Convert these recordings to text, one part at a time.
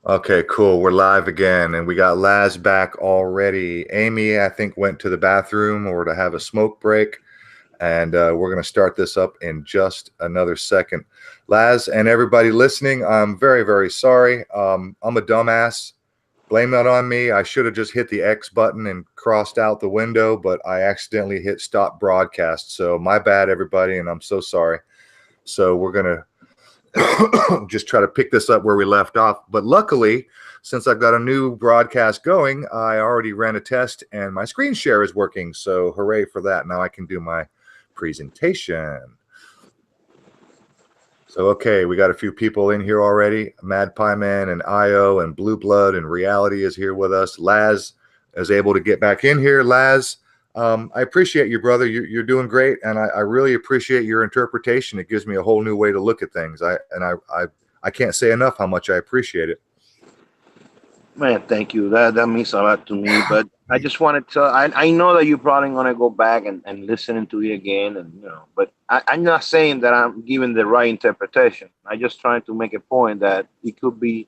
Okay, cool. We're live again, and we got Laz back already. Amy, I think, went to the bathroom or to have a smoke break, and we're going to start this up in just another second. Laz and everybody listening, I'm very, very sorry. I'm a dumbass. Blame that on me. I should have just hit the X button and crossed out the window, but I accidentally hit stop broadcast. So my bad, everybody, and I'm so sorry. So we're going to just try to pick this up where we left off. But luckily, since I've got a new broadcast going, I already ran a test and my screen share is working. So hooray for that. Now I can do my presentation. So, okay, we got a few people in here already. Mad Pie Man and Io and Blue Blood and Reality is here with us. Laz is able to get back in here. Laz, I appreciate you, brother. You're doing great, and I really appreciate your interpretation. It gives me a whole new way to look at things. I can't say enough how much I appreciate it. Man, thank you. That means a lot to me. But I just wanted to. I know that you're probably gonna go back and listen to it again, and But I'm not saying that I'm giving the right interpretation. I'm just trying to make a point that it could be,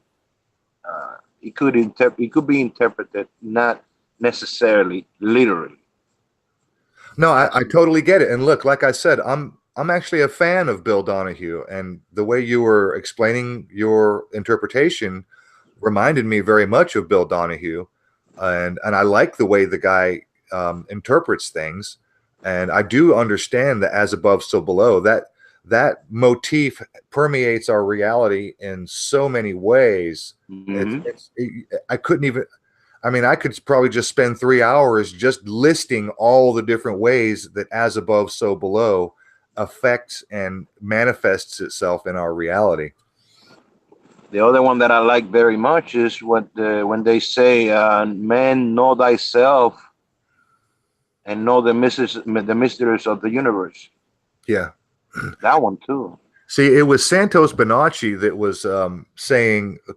it could be interpreted not necessarily literally. No, I totally get it. And look, like I said, I'm actually a fan of Bill Donahue, and the way you were explaining your interpretation reminded me very much of Bill Donahue, and I like the way the guy interprets things, and I do understand that as above, so below. That motif permeates our reality in so many ways. Mm-hmm. I couldn't even. I mean, I could probably just spend 3 hours just listing all the different ways that as above, so below affects and manifests itself in our reality. The other one that I like very much is when they say, "Man, know thyself and know the mysteries of the universe." Yeah. That one too. See, it was Santos Bonacci that was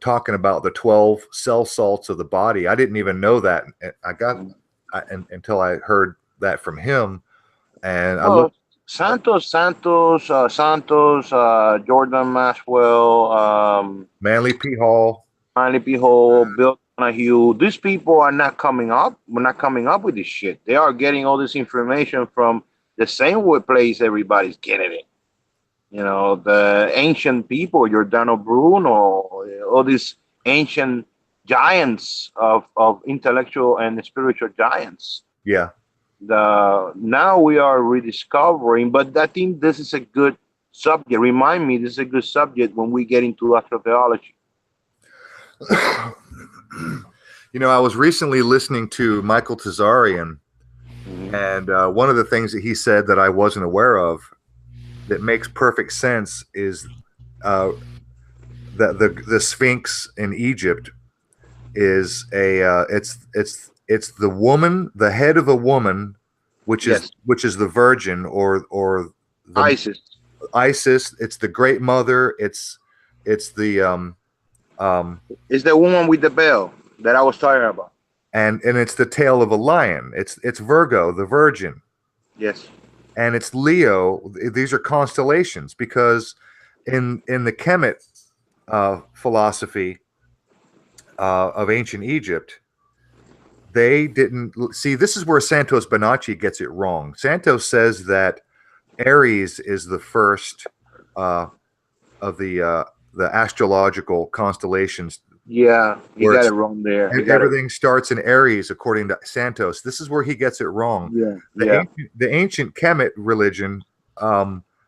talking about the 12 cell salts of the body. I didn't even know that. Until I heard that from him. And I Well, looked. Santos, Jordan Maxwell, Manly P. Hall. Miley P. Hole, Bill Donahue. These people are not coming up. We're not coming up with this shit. They are getting all this information from the same place everybody's getting it. The ancient people, Giordano Bruno, all these ancient giants of intellectual and spiritual giants. Yeah. Now we are rediscovering, but I think this is a good subject. Remind me, this is a good subject when we get into astrotheology. I was recently listening to Michael Tazarian, Mm-hmm. and one of the things that he said that I wasn't aware of that makes perfect sense is that the Sphinx in Egypt is it's the woman, the head of a woman, which Yes, is the Virgin or the Isis. Isis. It's the Great Mother. It's the It's the woman with the bell that I was talking about. and it's the tail of a lion. It's Virgo, the Virgin, Yes. and it's Leo. These are constellations because in the Kemet philosophy of ancient Egypt, they didn't see. This is where Santos Bonacci gets it wrong. Santos says that Aries is the first of the astrological constellations. Yeah, you got it wrong there. Everything starts in Aries, according to Santos. This is where he gets it wrong. Yeah, yeah. The ancient Kemet religion,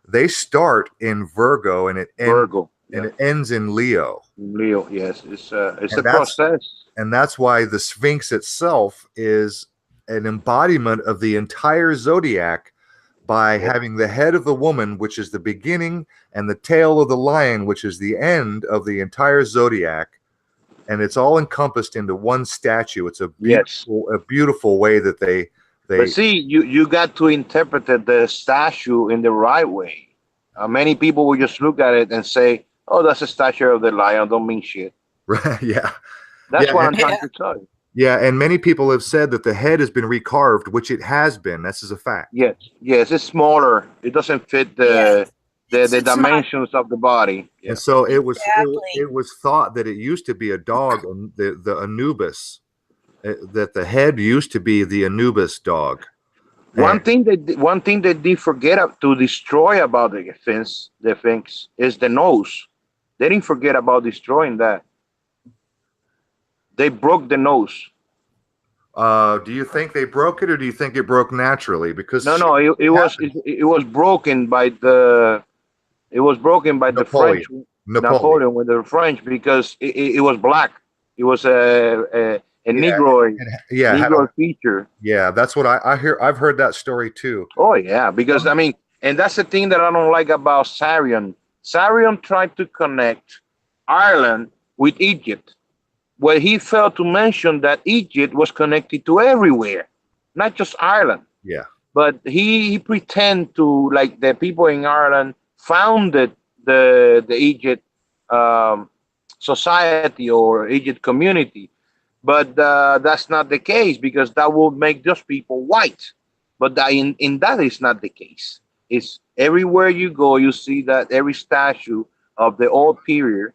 they start in Virgo and Virgo. Yeah. it ends in Leo. Leo. Yes, it's And a process. that's why the Sphinx itself is an embodiment of the entire zodiac by having the head of the woman, which is the beginning, and the tail of the lion, which is the end of the entire zodiac. And it's all encompassed into one statue. It's a beautiful way that they. But see, you got to interpret the statue in the right way. Many people will just look at it and say, "Oh, that's a statue of the lion. Don't mean shit." Right? Yeah. That's what I'm trying to tell you. Yeah, and many people have said that the head has been recarved, which it has been. This is a fact. Yes, it's smaller. It doesn't fit the the It's not dimensions of the body. Yeah. And so exactly. it was thought that it used to be a dog, and the Anubis, that the head used to be the Anubis dog. One thing that they forget to destroy about the Sphinx is the nose. They didn't forget about destroying that. They broke the nose. Do you think they broke it, or do you think it broke naturally? Because No, it was broken by the Napoleon. French Napoleon with the French because it was black. It was a Negro Yeah, feature. yeah. That's what I hear. I've heard that story too. Oh yeah, because I mean, and that's the thing that I don't like about Sarion. Sarion tried to connect Ireland with Egypt, where he failed to mention that Egypt was connected to everywhere, not just Ireland. Yeah. But he pretend to like the people in Ireland founded the Egypt society or Egypt community, but that's not the case because that will make those people white. But in that is not the case. It's everywhere you go, you see that every statue of the old period,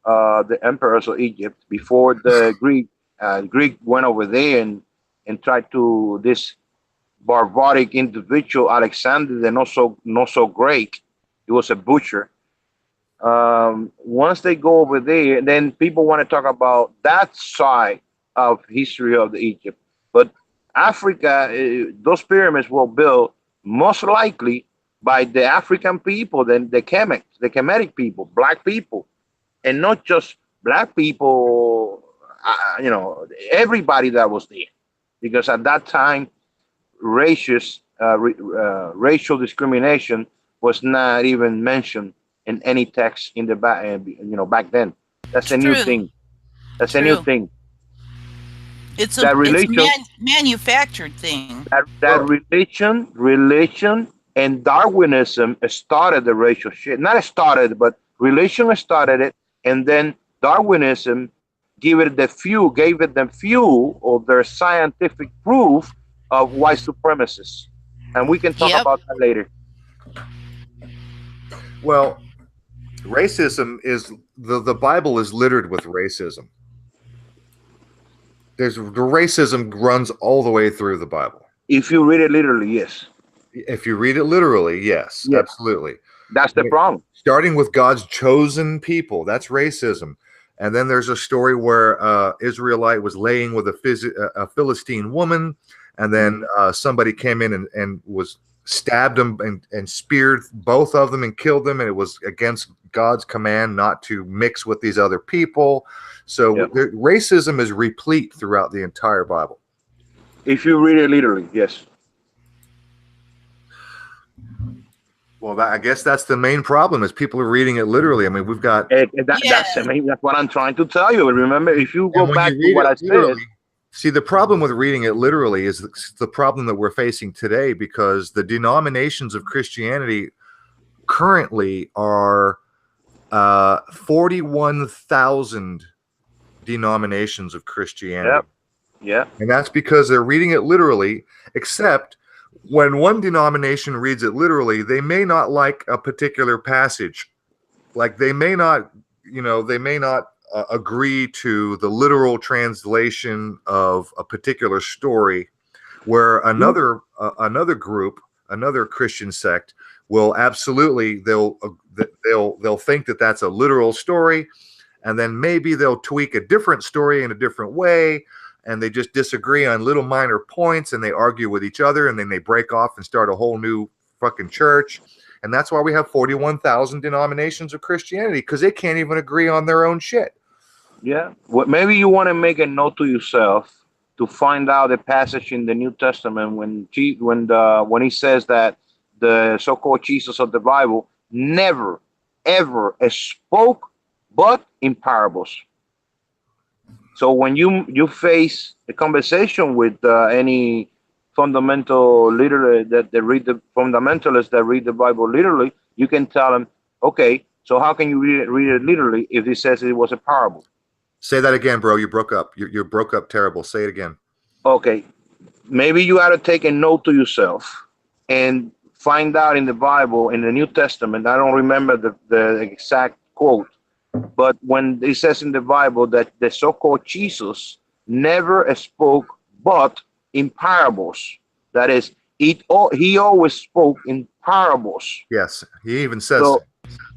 the emperors of Egypt before the Greek went over there and tried to this barbaric individual Alexander, the not so great. He was a butcher. Once they go over there, then people want to talk about that side of history of the Egypt. But Africa, those pyramids were built most likely by the African people, then the Kemetic people, black people, and not just black people. Everybody that was there, because at that time, racial discrimination was not even mentioned in any text in the back then. That's a new thing. That's a new thing. It's that religion, manufactured thing. That religion and Darwinism started the racial shit. Not started, but religion started it, and then Darwinism gave it the fuel or their scientific proof of white supremacists. And we can talk about that later. Well, racism is the Bible is littered with racism. The racism runs all the way through the Bible. If you read it literally, yes. If you read it literally, yes. Absolutely. That's the problem. Starting with God's chosen people, that's racism. And then there's a story where Israelite was laying with a Philistine woman, and then somebody came in and was stabbed them and speared both of them and killed them, and it was against God's command not to mix with these other people. So racism is replete throughout the entire Bible. If you read it literally, yes. Well, I guess that's the main problem is people are reading it literally. I mean, we've got that's what I'm trying to tell you. Remember, if you go back to what I said. See, the problem with reading it literally is the problem that we're facing today, because the denominations of Christianity currently are 41,000 denominations of Christianity. Yeah. And that's because they're reading it literally, except when one denomination reads it literally, they may not like a particular passage. Like they may not agree to the literal translation of a particular story, where another group, another Christian sect will absolutely they'll think that that's a literal story, and then maybe they'll tweak a different story in a different way, and they just disagree on little minor points, and they argue with each other, and then they break off and start a whole new fucking church. And that's why we have 41,000 denominations of Christianity, because they can't even agree on their own shit. Yeah. Well, maybe you want to make a note to yourself to find out a passage in the New Testament when he says that the so-called Jesus of the Bible never, ever spoke but in parables. So when you face a conversation with any fundamental fundamentalists that read the Bible literally, you can tell them, okay, so how can you read it literally if it says it was a parable? Say that again, bro. You broke up. You broke up terrible. Say it again. Okay. Maybe you ought to take a note to yourself and find out in the Bible, in the New Testament, I don't remember the exact quote, but when it says in the Bible that the so-called Jesus never spoke but in parables. That is, he always spoke in parables. Yes, he even says So, so.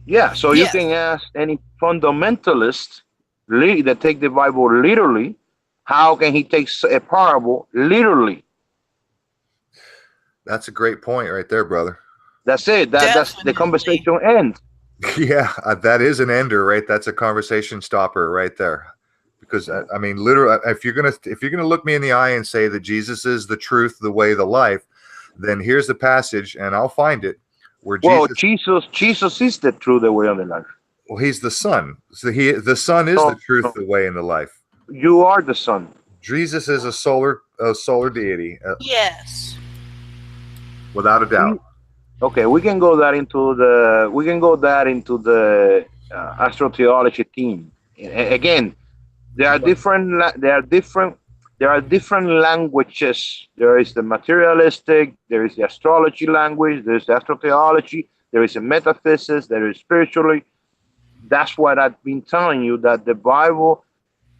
yeah, so you Yes. can ask any fundamentalist that take the Bible literally, how can he take a parable literally? That's a great point right there, brother. That's it. That's the Definitely. conversation ends. Yeah, that is an ender, right? That's a conversation stopper right there. Because I mean, literally, if you're gonna look me in the eye and say that Jesus is the truth, the way, the life, then here's the passage, and I'll find it where Well, Jesus. Jesus is the truth, the way, and the life. Well, he's the Son, so the Son is No, the truth, no. the way, and the life. You are the Son. Jesus is a solar deity, Yes. without a doubt. Okay, we can go that into the astrotheology theme. Again, there are different languages. There is the materialistic, there is the astrology language, there is the astrotheology, there is a metaphysics, there is spiritually. That's what I've been telling you, that the Bible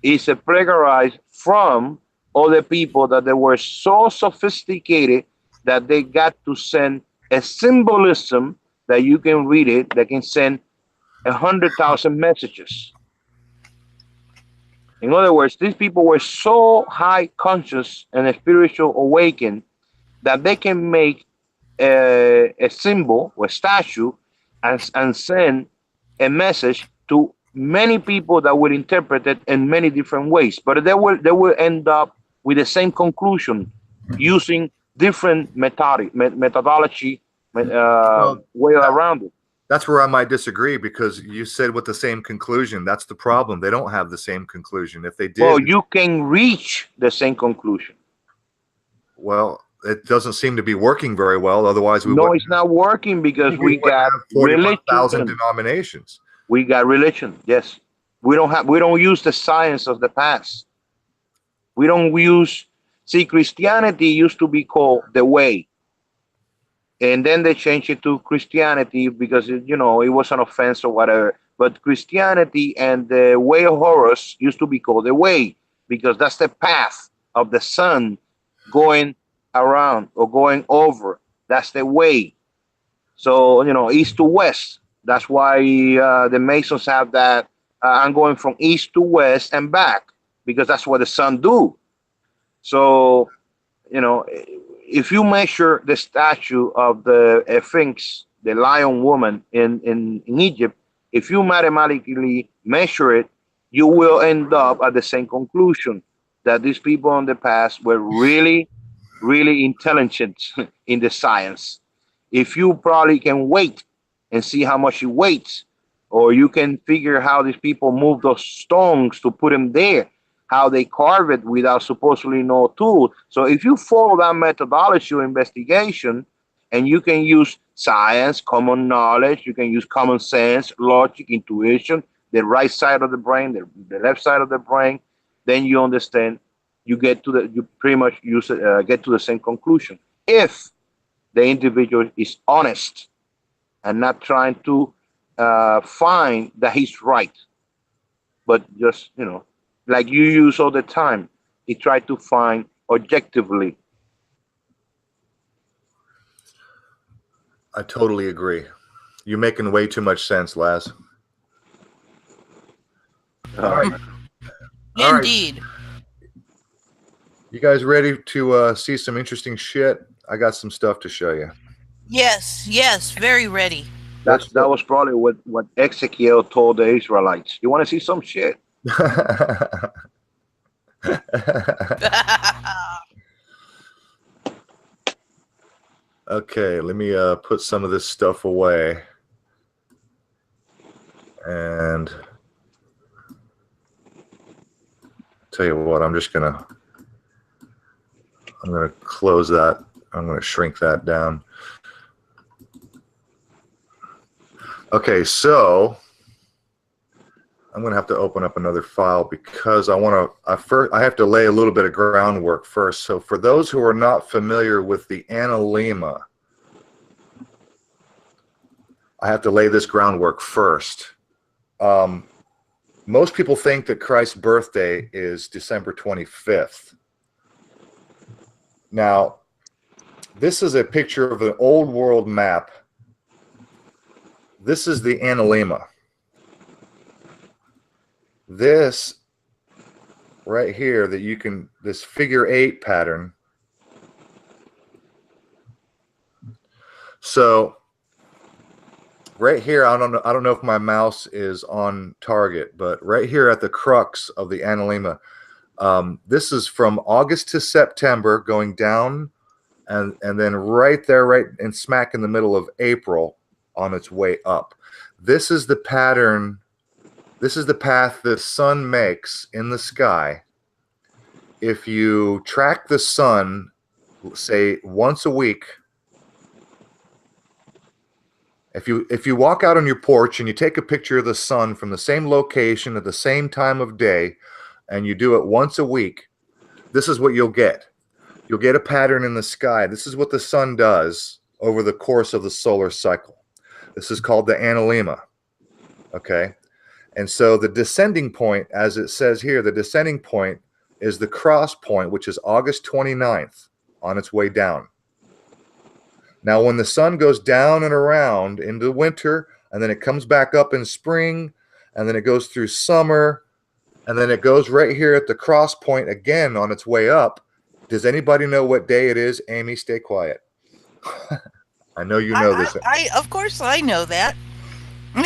is a plagiarized from other people, that they were so sophisticated that they got to send a symbolism that you can read it, that can send 100,000 messages. In other words, these people were so high conscious and spiritual awakened that they can make a symbol or a statue and send a message to many people that will interpret it in many different ways. But they will end up with the same conclusion using different methodology way around it. That's where I might disagree, because you said with the same conclusion. That's the problem. They don't have the same conclusion. If they did, Well, you can reach the same conclusion. well, it doesn't seem to be working very well. Otherwise, we No, wouldn't it's not working because we wouldn't got have 41,000 religion. denominations. We got religion. Yes, we don't use the science of the past. We don't use. See, Christianity used to be called the way, and then they changed it to Christianity because it was an offense or whatever. But Christianity and the way of Horus used to be called the way, because that's the path of the sun going around or going over. That's the way. So east to west. That's why the Masons have that. I'm going from east to west and back, because that's what the sun do. So if you measure the statue of the Sphinx, the lion woman in Egypt, if you mathematically measure it, you will end up at the same conclusion, that these people in the past were really, really intelligent in the science. If you probably can wait and see how much it weighs, or you can figure how these people move those stones to put them there, how they carve it without supposedly no tool. So if you follow that methodology of investigation, and you can use science, common knowledge, you can use common sense, logic, intuition, the right side of the brain, the left side of the brain, then you understand. You pretty much get to the same conclusion if the individual is honest and not trying to find that he's right, but just like you use all the time, he tried to find objectively. I totally agree. You're making way too much sense, Laz. All right. Indeed. You guys ready to see some interesting shit? I got some stuff to show you. Yes, very ready. That was probably what Ezekiel told the Israelites. You want to see some shit? Okay, let me put some of this stuff away. And tell you what, I'm gonna close that. I'm gonna shrink that down. Okay, so I'm gonna have to open up another file, because I have to lay a little bit of groundwork first. So for those who are not familiar with the analemma, I have to lay this groundwork first. Most people think that Christ's birthday is December 25th. Now, this is a picture of an old world map. This is the Analema. This right here that you can, this figure 8 pattern. So right here, I don't know if my mouse is on target, but right here at the crux of the Analema, this is from August to September going down, and then right there, right and smack in the middle of April on its way up. This is the pattern. This is the path the sun makes in the sky. If you track the sun, say once a week, if you walk out on your porch and you take a picture of the sun from the same location at the same time of day, and you do it once a week, this is what you'll get. You'll get a pattern in the sky. This is what the sun does over the course of the solar cycle. This is called the Analema. Okay? And so the descending point, as it says here, the descending point is the cross point, which is August 29th on its way down. Now, when the sun goes down and around into winter, and then it comes back up in spring, and then it goes through summer, and then it goes right here at the cross point again on its way up. Does anybody know what day it is? Amy, stay quiet. I know you know this. Of course I know that.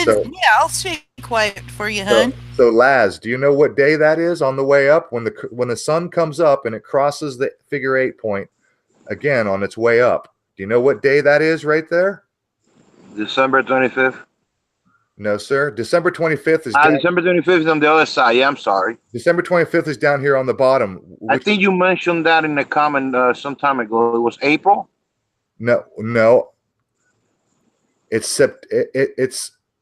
So, yeah, I'll stay quiet for you, hon. So Laz, do you know what day that is on the way up when the sun comes up and it crosses the figure 8 point again on its way up? Do you know what day that is right there? December 25th. No, sir. December 25th is December 25th is on the other side. Yeah, I'm sorry. December 25th is down here on the bottom. I think you mentioned that in the comment some time ago. It was April? No. It's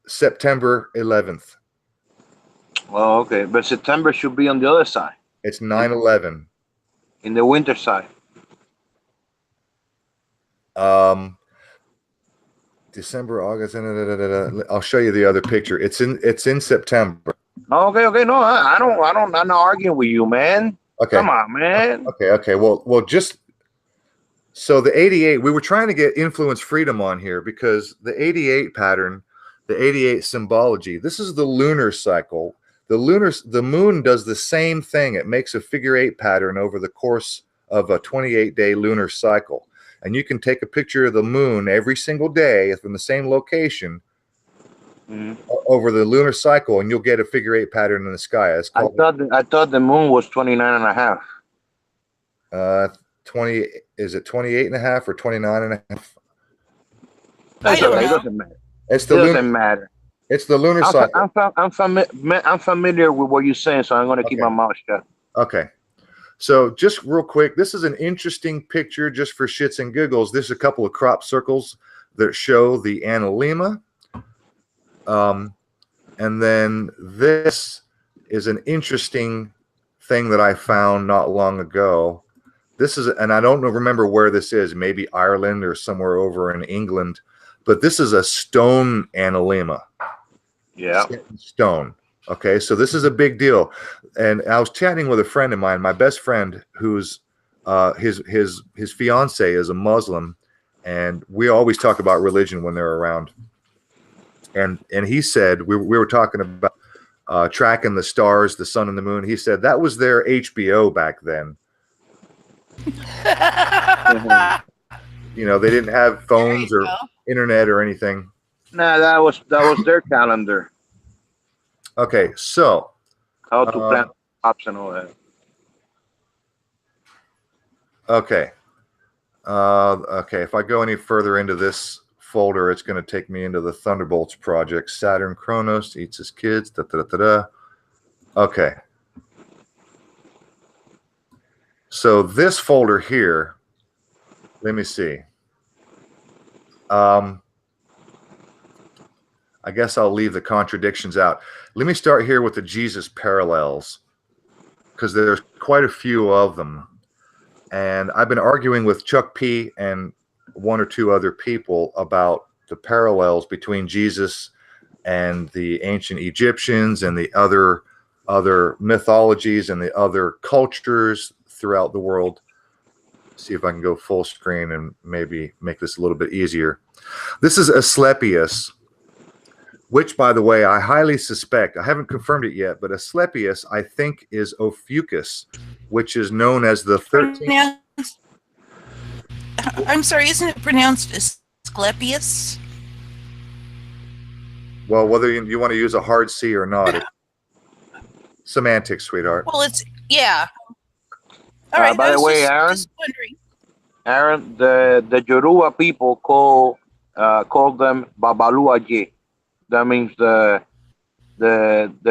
September 11th. Oh, okay. But September should be on the other side. It's 9/11. In the winter side. December, August. I'll show you the other picture. It's in September. Okay. No, I'm not arguing with you, man. Okay. Come on, man. Okay. Well, just so the 88. We were trying to get influence freedom on here because the 88 pattern, the 88 symbology. This is the lunar cycle. The moon does the same thing. It makes a figure 8 pattern over the course of a 28-day lunar cycle. And you can take a picture of the moon every single day from the same location over the lunar cycle, and you'll get a figure 8 pattern in the sky. It's called, I thought the moon was 29 and a half. 20. Is it 28 and a half or 29 and a half? It doesn't matter. It doesn't matter. It's the lunar cycle. I'm familiar with what you're saying, so I'm going to keep my mouth shut. Okay. So just real quick, this is an interesting picture just for shits and giggles. There's a couple of crop circles that show the Analema. And then this is an interesting thing that I found not long ago. This is, and I don't remember where this is, maybe Ireland or somewhere over in England, but this is a stone Analema. Yeah. Stone. Okay, so this is a big deal, and I was chatting with a friend of mine, my best friend, who's his fiance is a Muslim, and we always talk about religion when they're around. And he said we were talking about tracking the stars, the sun and the moon. He said that was their HBO back then. You know, they didn't have phones or internet or anything. Nah, that was their calendar. Okay, so how to plant crops and all that. Okay. Okay, if I go any further into this folder, it's going to take me into the Thunderbolts project. Saturn Kronos eats his kids. Okay. So this folder here, let me see. I guess I'll leave the contradictions out. Let me start here with the Jesus parallels, because there's quite a few of them. And I've been arguing with Chuck P. and one or two other people about parallels between Jesus and the ancient Egyptians and the other mythologies and the other cultures throughout the world. See if I can go full screen and maybe make this a little bit easier. This is Asclepius, which, by the way, I highly suspect, I haven't confirmed it yet, but Asclepius, I think, is Ophiuchus, which is known as the 13th. I'm sorry, isn't it pronounced Asclepius? Well, whether you want to use a hard C or not, it's semantics, sweetheart. Well, it's, yeah. All right. By the way, Aaron, the Yoruba people call them Babaluaje. That means the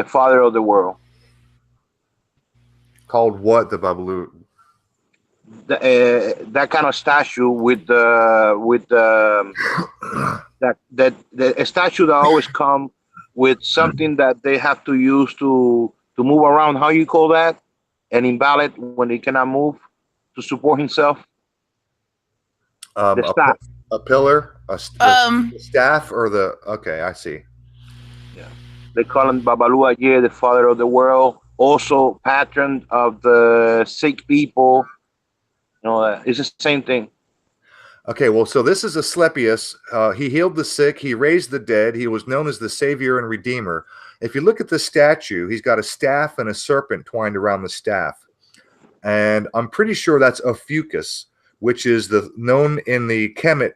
father of the world. Called what, the Babalu? That kind of statue with the a statue that always come with something that they have to use to move around. How you call that? An invalid when he cannot move to support himself. The staff. A pillar, a staff, or the okay, I see. Yeah, they call him Babaluaye, the father of the world, also patron of the sick people. You know, it's the same thing. Okay, well, so this is Asclepius. He healed the sick. He raised the dead. He was known as the Savior and Redeemer. If you look at the statue, he's got a staff and a serpent twined around the staff. And I'm pretty sure that's Ophiuchus, which is known in the Kemet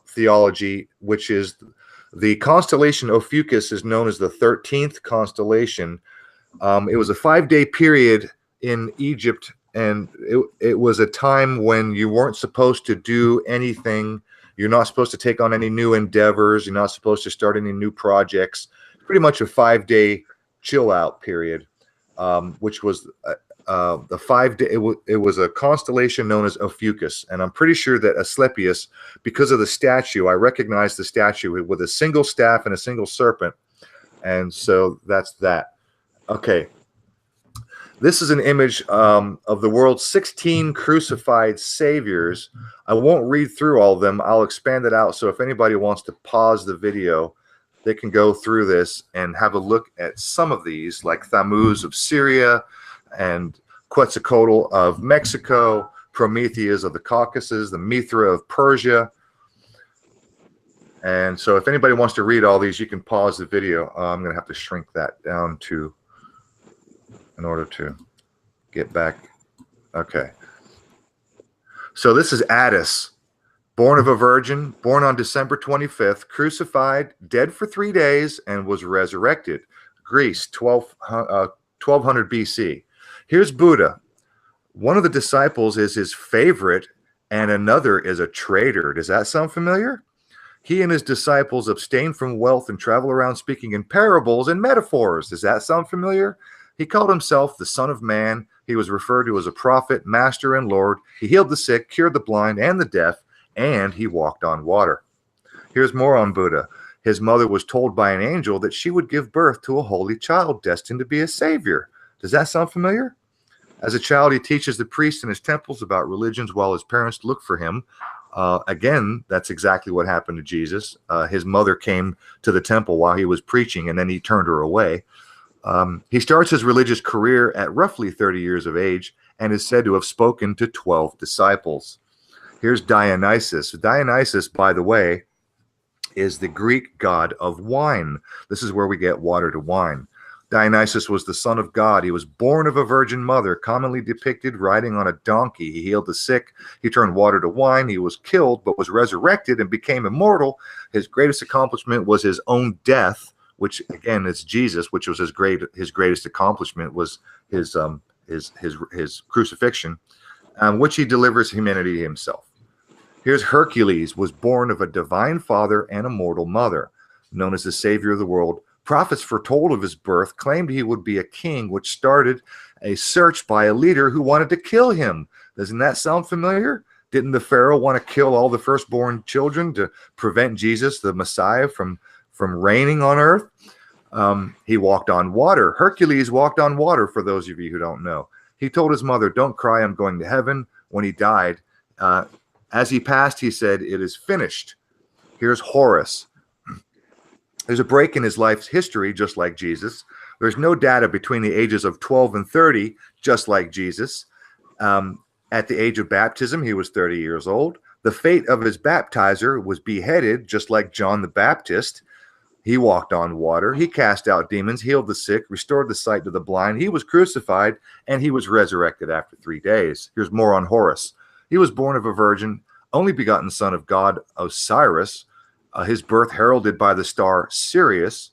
theology, which is the constellation Ophiuchus is known as the 13th constellation. It was a 5-day period in Egypt, and it was a time when you weren't supposed to do anything. You're not supposed to take on any new endeavors. You're not supposed to start any new projects. Pretty much a 5-day chill out period, which was the 5 day. It was a constellation known as Ophiuchus, and I'm pretty sure that Asclepius, because of the statue, I recognize the statue with a single staff and a single serpent, and so that's that. Okay. This is an image of the world's 16 crucified saviors. I won't read through all of them. I'll expand it out. So if anybody wants to pause the video, they can go through this and have a look at some of these, like Thammuz of Syria and Quetzalcoatl of Mexico, Prometheus of the Caucasus, the Mithra of Persia. And so if anybody wants to read all these, you can pause the video. I'm going to have to shrink that down to in order to get back. Okay. So this is Attis, born of a virgin, born on December 25th, crucified, dead for 3 days, and was resurrected. Greece, 1200 BC. Here's Buddha. One of the disciples is his favorite, and another is a traitor. Does that sound familiar? He and his disciples abstain from wealth and travel around speaking in parables and metaphors. Does that sound familiar? He called himself the Son of Man. He was referred to as a prophet, master, and Lord. He healed the sick, cured the blind and the deaf, and he walked on water. Here's more on Buddha. His mother was told by an angel that she would give birth to a holy child destined to be a savior. Does that sound familiar? As a child, he teaches the priests in his temples about religions while his parents look for him. Again, that's exactly what happened to Jesus. His mother came to the temple while he was preaching, and then he turned her away. He starts his religious career at roughly 30 years of age and is said to have spoken to 12 disciples. Here's Dionysus. Dionysus, by the way, is the Greek god of wine. This is where we get water to wine. Dionysus was the son of God. He was born of a virgin mother, commonly depicted riding on a donkey. He healed the sick. He turned water to wine. He was killed, but was resurrected and became immortal. His greatest accomplishment was his own death, which again is Jesus, which was his greatest accomplishment was his crucifixion, which he delivers humanity to himself. Here's Hercules, was born of a divine father and a mortal mother, known as the savior of the world. Prophets foretold of his birth, claimed he would be a king, which started a search by a leader who wanted to kill him. Doesn't that sound familiar? Didn't the Pharaoh want to kill all the firstborn children to prevent Jesus, the Messiah, from reigning on earth? He walked on water. Hercules walked on water, for those of you who don't know. He told his mother, "Don't cry, I'm going to heaven." When he died, As he passed, he said, "It is finished." Here's Horus. There's a break in his life's history, just like Jesus. There's no data between the ages of 12 and 30, just like Jesus. At the age of baptism, he was 30 years old. The fate of his baptizer was beheaded, just like John the Baptist. He walked on water. He cast out demons, healed the sick, restored the sight to the blind. He was crucified, and he was resurrected after 3 days. Here's more on Horus. He was born of a virgin, only begotten son of god Osiris. His birth heralded by the star Sirius.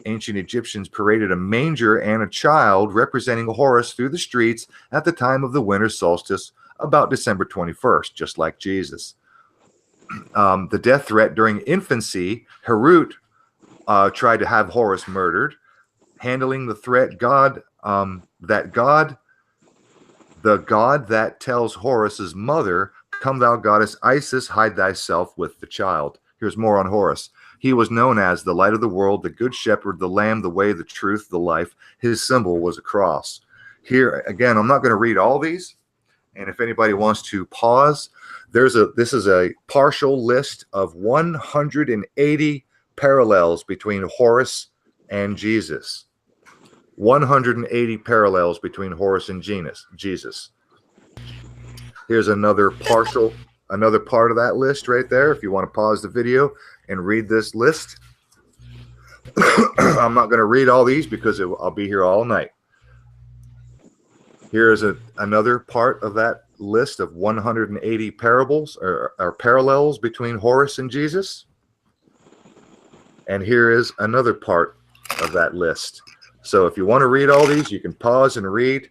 Ancient Egyptians paraded a manger and a child representing Horus through the streets at the time of the winter solstice, about December 21st, just like Jesus. The death threat during infancy, Herut tried to have Horus murdered. Handling the threat, the god that tells Horus's mother, "Come thou goddess Isis, hide thyself with the child." Here's more on Horus. He was known as the light of the world, the good shepherd, the lamb, the way, the truth, the life. His symbol was a cross. Here, again, I'm not going to read all these. And if anybody wants to pause, this is a partial list of 180 parallels between Horus and Jesus. 180 parallels between Horus and Jesus. Here's another part of that list right there. If you want to pause the video and read this list. I'm not going to read all these because I'll be here all night. Here's another part of that list of 180 parables or parallels between Horus and Jesus. And here is another part of that list. So if you want to read all these, you can pause and read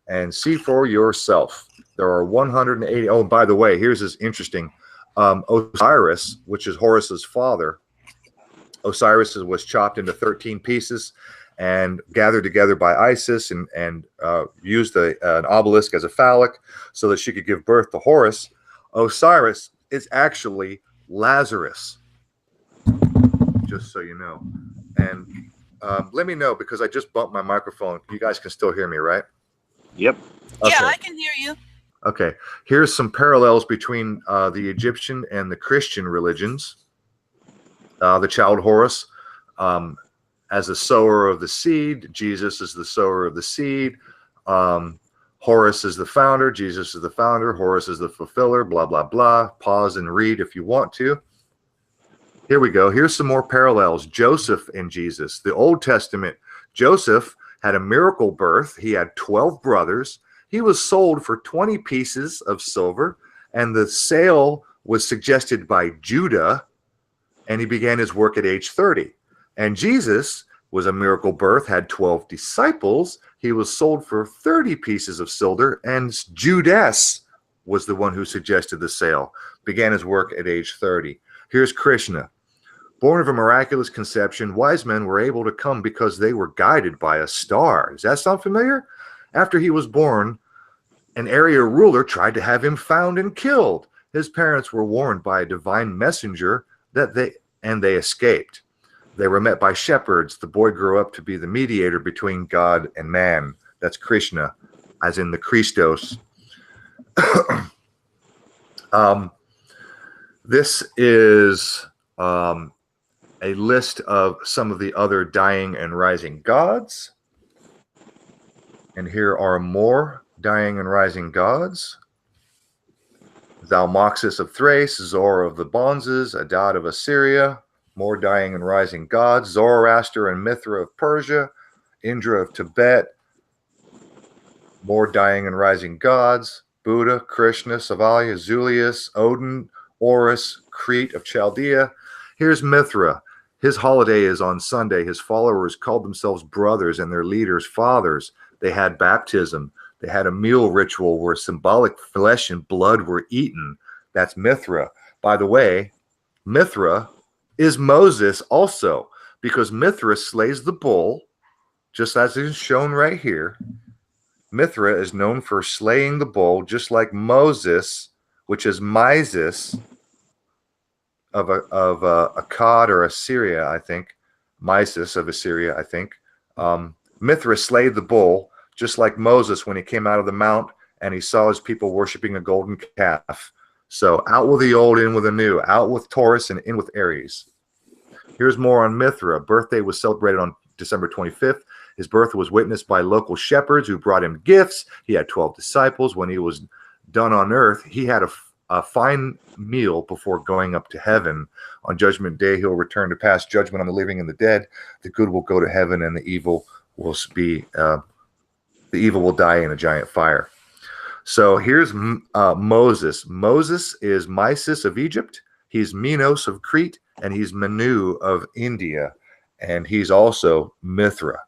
and see for yourself. There are 180. Oh, by the way, here's this interesting. Osiris, which is Horus's father. Osiris was chopped into 13 pieces and gathered together by Isis and used an obelisk as a phallic so that she could give birth to Horus. Osiris is actually Lazarus, just so you know. And let me know, because I just bumped my microphone. You guys can still hear me, right? Yep. Yeah, Okay. I can hear you. Okay, here's some parallels between the Egyptian and the Christian religions. The child Horus as a sower of the seed. Jesus is the sower of the seed. Horus is the founder. Jesus is the founder. Horus is the fulfiller, blah, blah, blah. Pause and read if you want to. Here we go. Here's some more parallels. Joseph and Jesus. The Old Testament, Joseph had a miracle birth. He had 12 brothers. He was sold for 20 pieces of silver, and the sale was suggested by Judah, and he began his work at age 30. And Jesus was a miracle birth, had 12 disciples. He was sold for 30 pieces of silver, and Judas was the one who suggested the sale, began his work at age 30. Here's Krishna. Born of a miraculous conception, wise men were able to come because they were guided by a star. Does that sound familiar? After he was born, an area ruler tried to have him found and killed. His parents were warned by a divine messenger that they escaped. They were met by shepherds. The boy grew up to be the mediator between God and man. That's Krishna, as in the Christos. This is a list of some of the other dying and rising gods. And here are more dying and rising gods. Zalmoxis of Thrace, Zor of the Bonzes, Adad of Assyria, more dying and rising gods, Zoroaster and Mithra of Persia, Indra of Tibet, more dying and rising gods, Buddha, Krishna, Savalia, Zulius, Odin, Horus, Crete of Chaldea. Here's Mithra. His holiday is on Sunday. His followers called themselves brothers and their leaders fathers. They had baptism. They had a meal ritual where symbolic flesh and blood were eaten. That's Mithra. By the way, Mithra is Moses also, because Mithra slays the bull, just as is shown right here. Mithra is known for slaying the bull, just like Moses, which is Mysis of Akkad or Assyria, I think. Mysis of Assyria, I think. Mithra slayed the bull, just like Moses when he came out of the mount and he saw his people worshiping a golden calf. So out with the old, in with the new. Out with Taurus and in with Aries. Here's more on Mithra. Birthday was celebrated on December 25th. His birth was witnessed by local shepherds who brought him gifts. He had 12 disciples. When he was done on earth, he had a fine meal before going up to heaven. On Judgment Day, he'll return to pass judgment on the living and the dead. The good will go to heaven, and the evil will die in a giant fire. So here's Moses. Moses is Mysis of Egypt. He's Minos of Crete, and he's Manu of India, and he's also Mithra.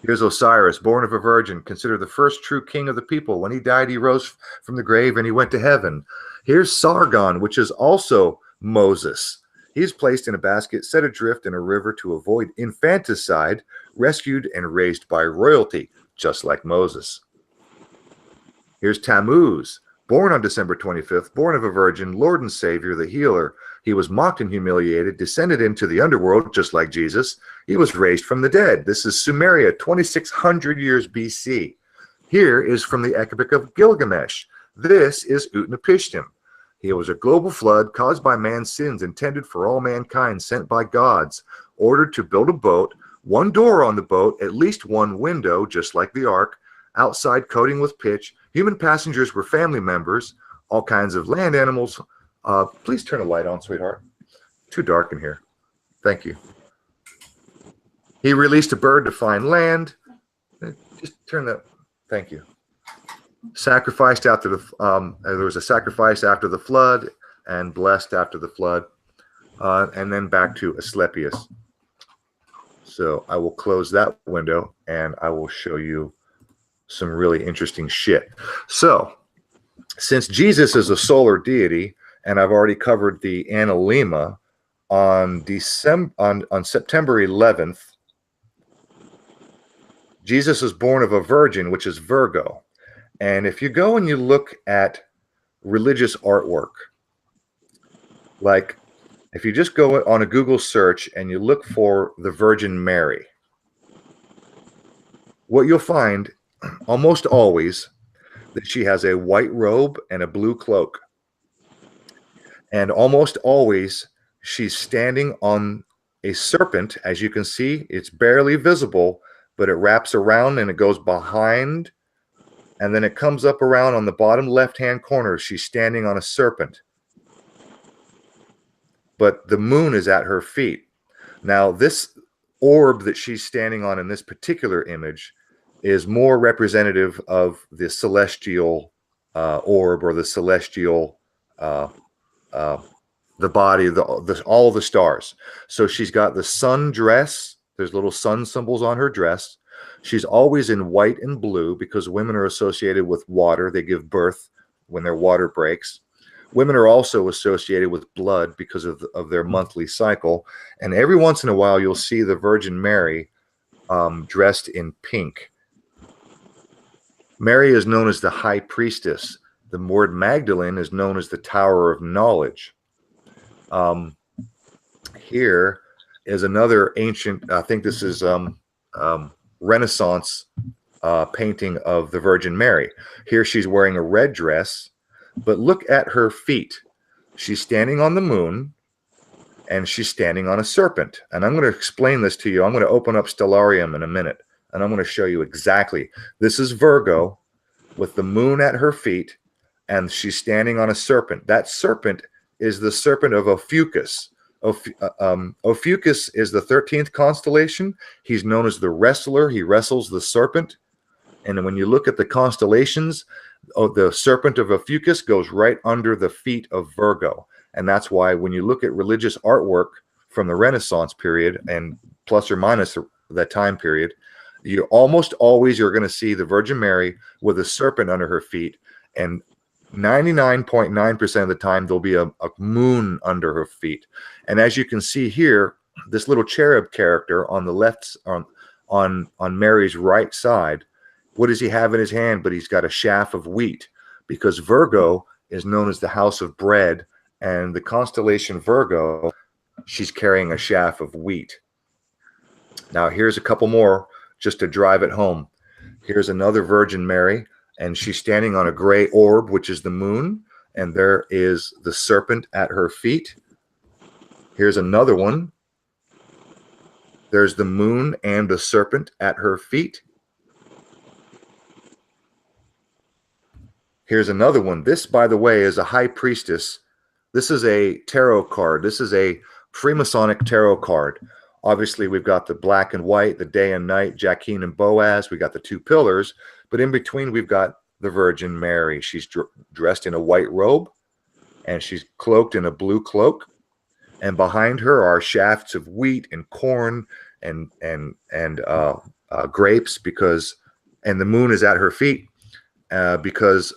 Here's Osiris, born of a virgin, considered the first true king of the people. When he died, he rose from the grave and he went to heaven. Here's Sargon, which is also Moses. He's placed in a basket, set adrift in a river to avoid infanticide, rescued and raised by royalty, just like Moses. Here's Tammuz, born on December 25th, born of a virgin, Lord and Savior, the healer. He was mocked and humiliated, descended into the underworld, just like Jesus. He was raised from the dead. This is Sumeria, 2600 years BC. Here is from the Epic of Gilgamesh. This is Utnapishtim. He was a global flood caused by man's sins, intended for all mankind, sent by gods, ordered to build a boat, one door on the boat, at least one window, just like the ark, outside coating with pitch. Human passengers were family members, all kinds of land animals. Please turn a light on, sweetheart. Too dark in here. Thank you. He released a bird to find land. Just turn that. Thank you. Sacrificed after the. There was a sacrifice after the flood, and blessed after the flood, and then back to Asclepius. So I will close that window, and I will show you some really interesting shit. So, since Jesus is a solar deity, and I've already covered the Analema on September 11th, Jesus is born of a virgin, which is Virgo. And if you go and you look at religious artwork, like if you just go on a Google search and you look for the Virgin Mary, what you'll find almost always that she has a white robe and a blue cloak. And almost always she's standing on a serpent. As you can see, it's barely visible, but it wraps around and it goes behind, and then it comes up around on the bottom left-hand corner. She's standing on a serpent, but the moon is at her feet. Now, this orb that she's standing on in this particular image is more representative of the celestial orb, or the celestial the body, all the stars. So she's got the sun dress. There's little sun symbols on her dress. She's always in white and blue because women are associated with water. They give birth when their water breaks. Women are also associated with blood because of their monthly cycle. And every once in a while, you'll see the Virgin Mary dressed in pink. Mary is known as the High Priestess. The word Magdalene is known as the Tower of Knowledge. Here is another ancient, I think this is Renaissance painting of the Virgin Mary. Here she's wearing a red dress, but look at her feet. She's standing on the moon, and she's standing on a serpent. And I'm going to explain this to you. I'm going to open up Stellarium in a minute, and I'm going to show you exactly. This is Virgo with the moon at her feet, and she's standing on a serpent. That serpent is the serpent of Ophiuchus. Ophiuchus is the 13th constellation. He's known as the wrestler. He wrestles the serpent. And when you look at the constellations, the serpent of Ophiuchus goes right under the feet of Virgo. And that's why when you look at religious artwork from the Renaissance period, and plus or minus that time period, you almost always are going to see the Virgin Mary with a serpent under her feet. And 99.9% of the time, there'll be a moon under her feet. And as you can see here, this little cherub character on the left, on Mary's right side, what does he have in his hand? But he's got a chaff of wheat, because Virgo is known as the house of bread, and the constellation Virgo, she's carrying a chaff of wheat. Now, here's a couple more just to drive it home. Here's another Virgin Mary, and she's standing on a gray orb, which is the moon, and there is the serpent at her feet. Here's another one. There's the moon and the serpent at her feet. Here's another one. This, by the way, is a high priestess. This is a tarot card. This is a Freemasonic tarot card. Obviously, we've got the black and white, the day and night, Jacqueline and Boaz. We got the two pillars, but in between, we've got the Virgin Mary. She's dressed in a white robe, and she's cloaked in a blue cloak. And behind her are shafts of wheat and corn and grapes, and the moon is at her feet because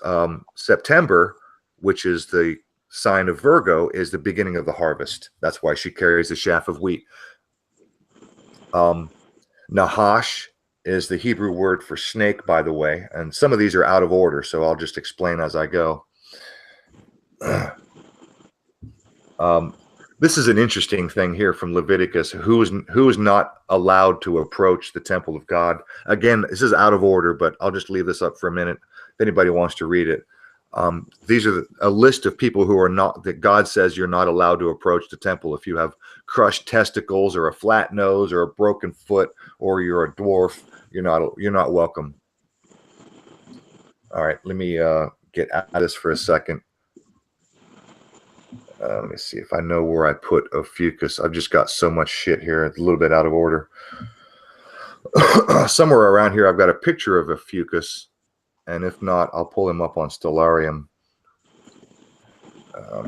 September, which is the sign of Virgo, is the beginning of the harvest. That's why she carries a shaft of wheat. Nahash is the Hebrew word for snake, by the way, and some of these are out of order, so I'll just explain as I go. This is an interesting thing here from Leviticus. Who is not allowed to approach the temple of God? Again, this is out of order, but I'll just leave this up for a minute if anybody wants to read it. These are a list of people who are not, that God says you're not allowed to approach the temple. If you have crushed testicles or a flat nose or a broken foot or you're a dwarf, you're not welcome. All right, let me get at this for a second. Let me see if I know where I put Ophiuchus. I've just got so much shit here. It's a little bit out of order. Somewhere around here, I've got a picture of Ophiuchus. And if not, I'll pull him up on Stellarium.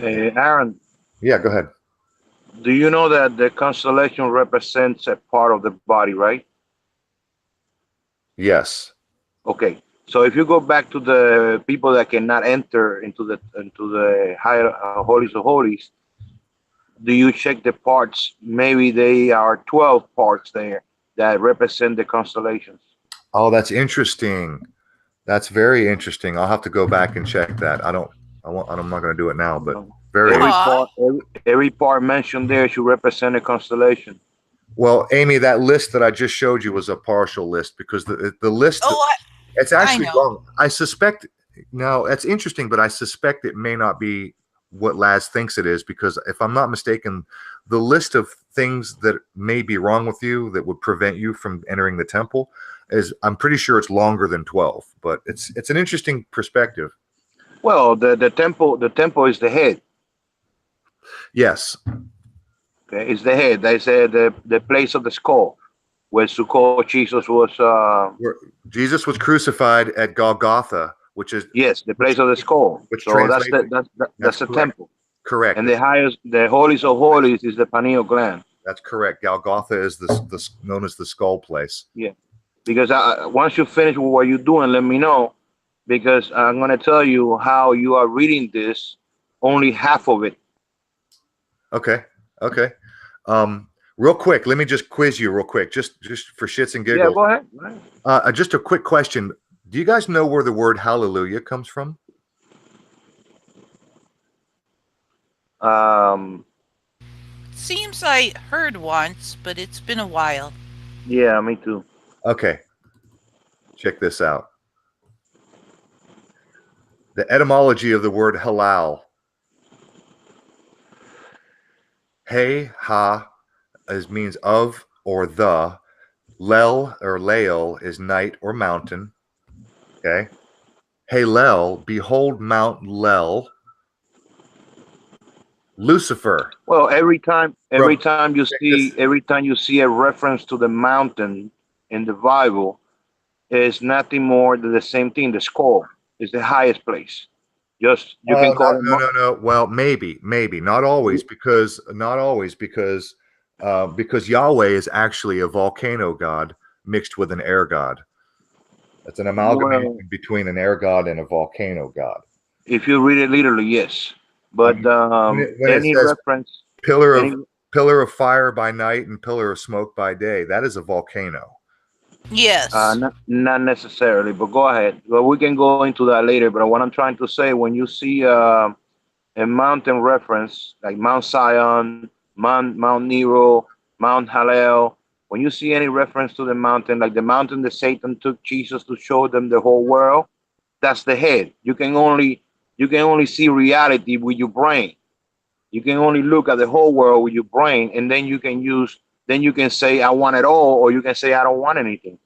Aaron. Yeah, go ahead. Do you know that the constellation represents a part of the body, right? Yes. Okay. So if you go back to the people that cannot enter into the higher holies of holies, do you check the parts? Maybe they are 12 parts there that represent the constellations. Oh, that's interesting. That's very interesting. I'll have to go back and check that. I'm not going to do it now, but every part mentioned there should represent a constellation. Well, Amy, that list that I just showed you was a partial list because the list. It's actually wrong. I suspect. Now, that's interesting, but I suspect it may not be what Laz thinks it is, because if I'm not mistaken, the list of things that may be wrong with you that would prevent you from entering the temple is, I'm pretty sure it's longer than 12, but it's an interesting perspective. Well, the temple is the head. Yes. Okay, it's the head. They say the place of the skull, where Jesus was crucified at Golgotha, which is the place of the skull. Which so that's the temple. Correct. And the holies of holies is the pineal gland. That's correct. Golgotha is the known as the skull place. Yeah, because once you finish with what you're doing, let me know, because I'm going to tell you how you are reading this, only half of it. Okay. Real quick, let me just quiz you real quick, just for shits and giggles. Yeah, go ahead. Just a quick question. Do you guys know where the word hallelujah comes from? Seems I heard once, but it's been a while. Yeah, me too. Okay. Check this out. The etymology of the word halal. Hey, ha, means of or the. Lel or Lael is night or mountain. Okay. Halel, behold Mount Lel. Lucifer. Well, every time you see a reference to the mountain in the Bible, is nothing more than the same thing. The skull is the highest place. Just you can call it. No. Well, maybe not always, because Yahweh is actually a volcano god mixed with an air god. That's an amalgamation between an air god and a volcano god. If you read it literally, yes. But when any reference, pillar of fire by night and pillar of smoke by day, that is a volcano. Yes. Not necessarily, but go ahead. Well, we can go into that later. But what I'm trying to say, when you see a mountain reference like Mount Zion, Mount Nero, Mount Hallel, when you see any reference to the mountain, like the mountain that Satan took Jesus to show them the whole world, that's the head. You can only You can only see reality with your brain. You can only look at the whole world with your brain, and then you can say I want it all, or you can say I don't want anything.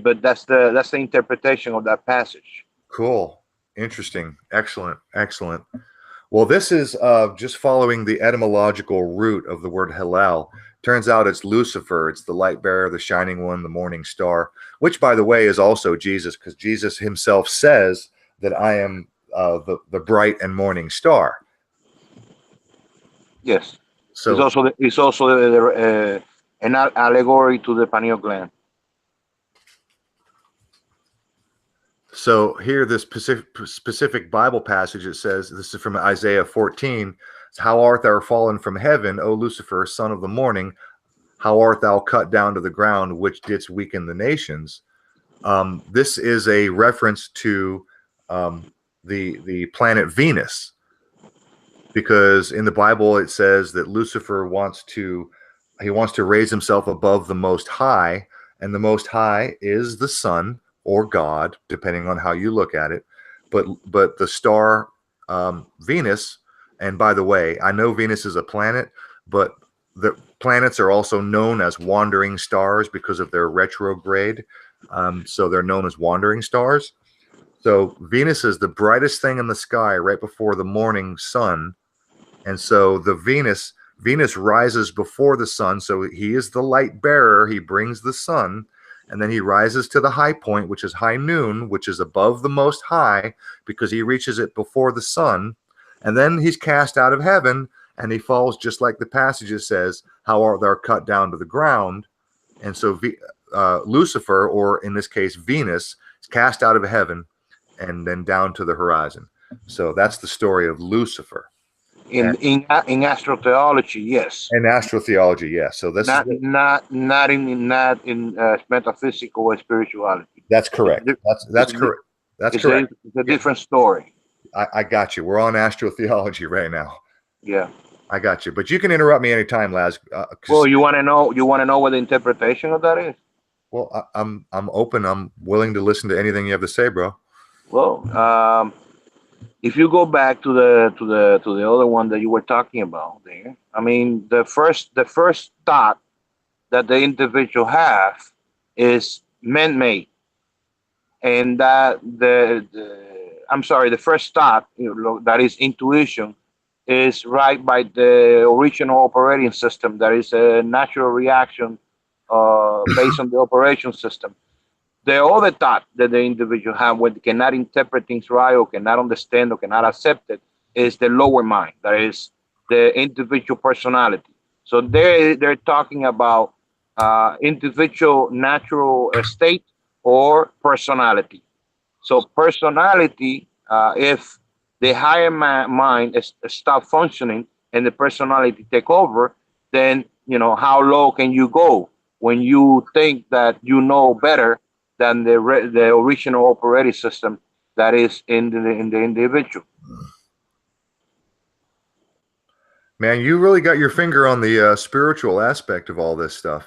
But that's the interpretation of that passage. Cool. Interesting. Excellent. Excellent. Well, this is just following the etymological root of the word Hillel. Turns out it's Lucifer. It's the light bearer, the shining one, the morning star, which, by the way, is also Jesus, because Jesus himself says that I am the bright and morning star. Yes. So It's also an allegory to the pineal gland. So here, this specific Bible passage, it says, this is from Isaiah 14, how art thou fallen from heaven, O Lucifer, son of the morning? How art thou cut down to the ground, which didst weaken the nations? This is a reference to the planet Venus, because in the Bible it says that Lucifer wants to raise himself above the Most High, and the Most High is the sun or God, depending on how you look at it. But the star Venus, and by the way, I know Venus is a planet, but the planets are also known as wandering stars because of their retrograde. So they're known as wandering stars. So Venus is the brightest thing in the sky right before the morning sun. And so the Venus rises before the sun. So he is the light bearer. He brings the sun. And then he rises to the high point, which is high noon, which is above the Most High, because he reaches it before the sun. And then he's cast out of heaven, and he falls, just like the passage says, how art thou cut down to the ground. And so Lucifer, or in this case Venus, is cast out of heaven and then down to the horizon. So that's the story of Lucifer. In astrotheology, yes. And astrotheology, yes. So this not in metaphysical or spirituality. That's correct. That's correct. That's correct. It's a different story. I got you. We're on astrotheology right now. Yeah, I got you. But you can interrupt me anytime, Laz. well, you want to know what the interpretation of that is? Well, I'm open. I'm willing to listen to anything you have to say, bro. Well, if you go back to the other one that you were talking about there, I mean, the first thought that the individual have is man-made, and that the first thought, that is intuition, is right by the original operating system. That is a natural reaction based on the operation system. The other thought that the individual have when they cannot interpret things right, or cannot understand, or cannot accept it, is the lower mind. That is the individual personality. So they're talking about individual natural state or personality. So personality, if the higher mind stop functioning and the personality take over, then how low can you go when you think that you know better than the original operating system that is in the individual. Man, you really got your finger on the spiritual aspect of all this stuff.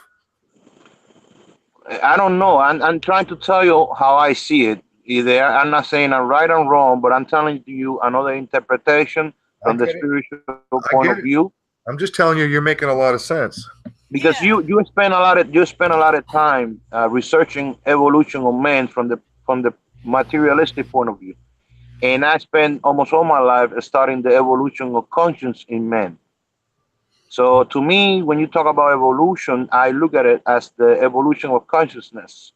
I don't know. I'm trying to tell you how I see it. Either I'm not saying I'm right or wrong, but I'm telling you another interpretation from the spiritual point of view. I'm just telling you, you're making a lot of sense. Because you spend a lot of time researching evolution of man from the materialistic point of view, and I spent almost all my life studying the evolution of conscience in man. So to me, when you talk about evolution, I look at it as the evolution of consciousness,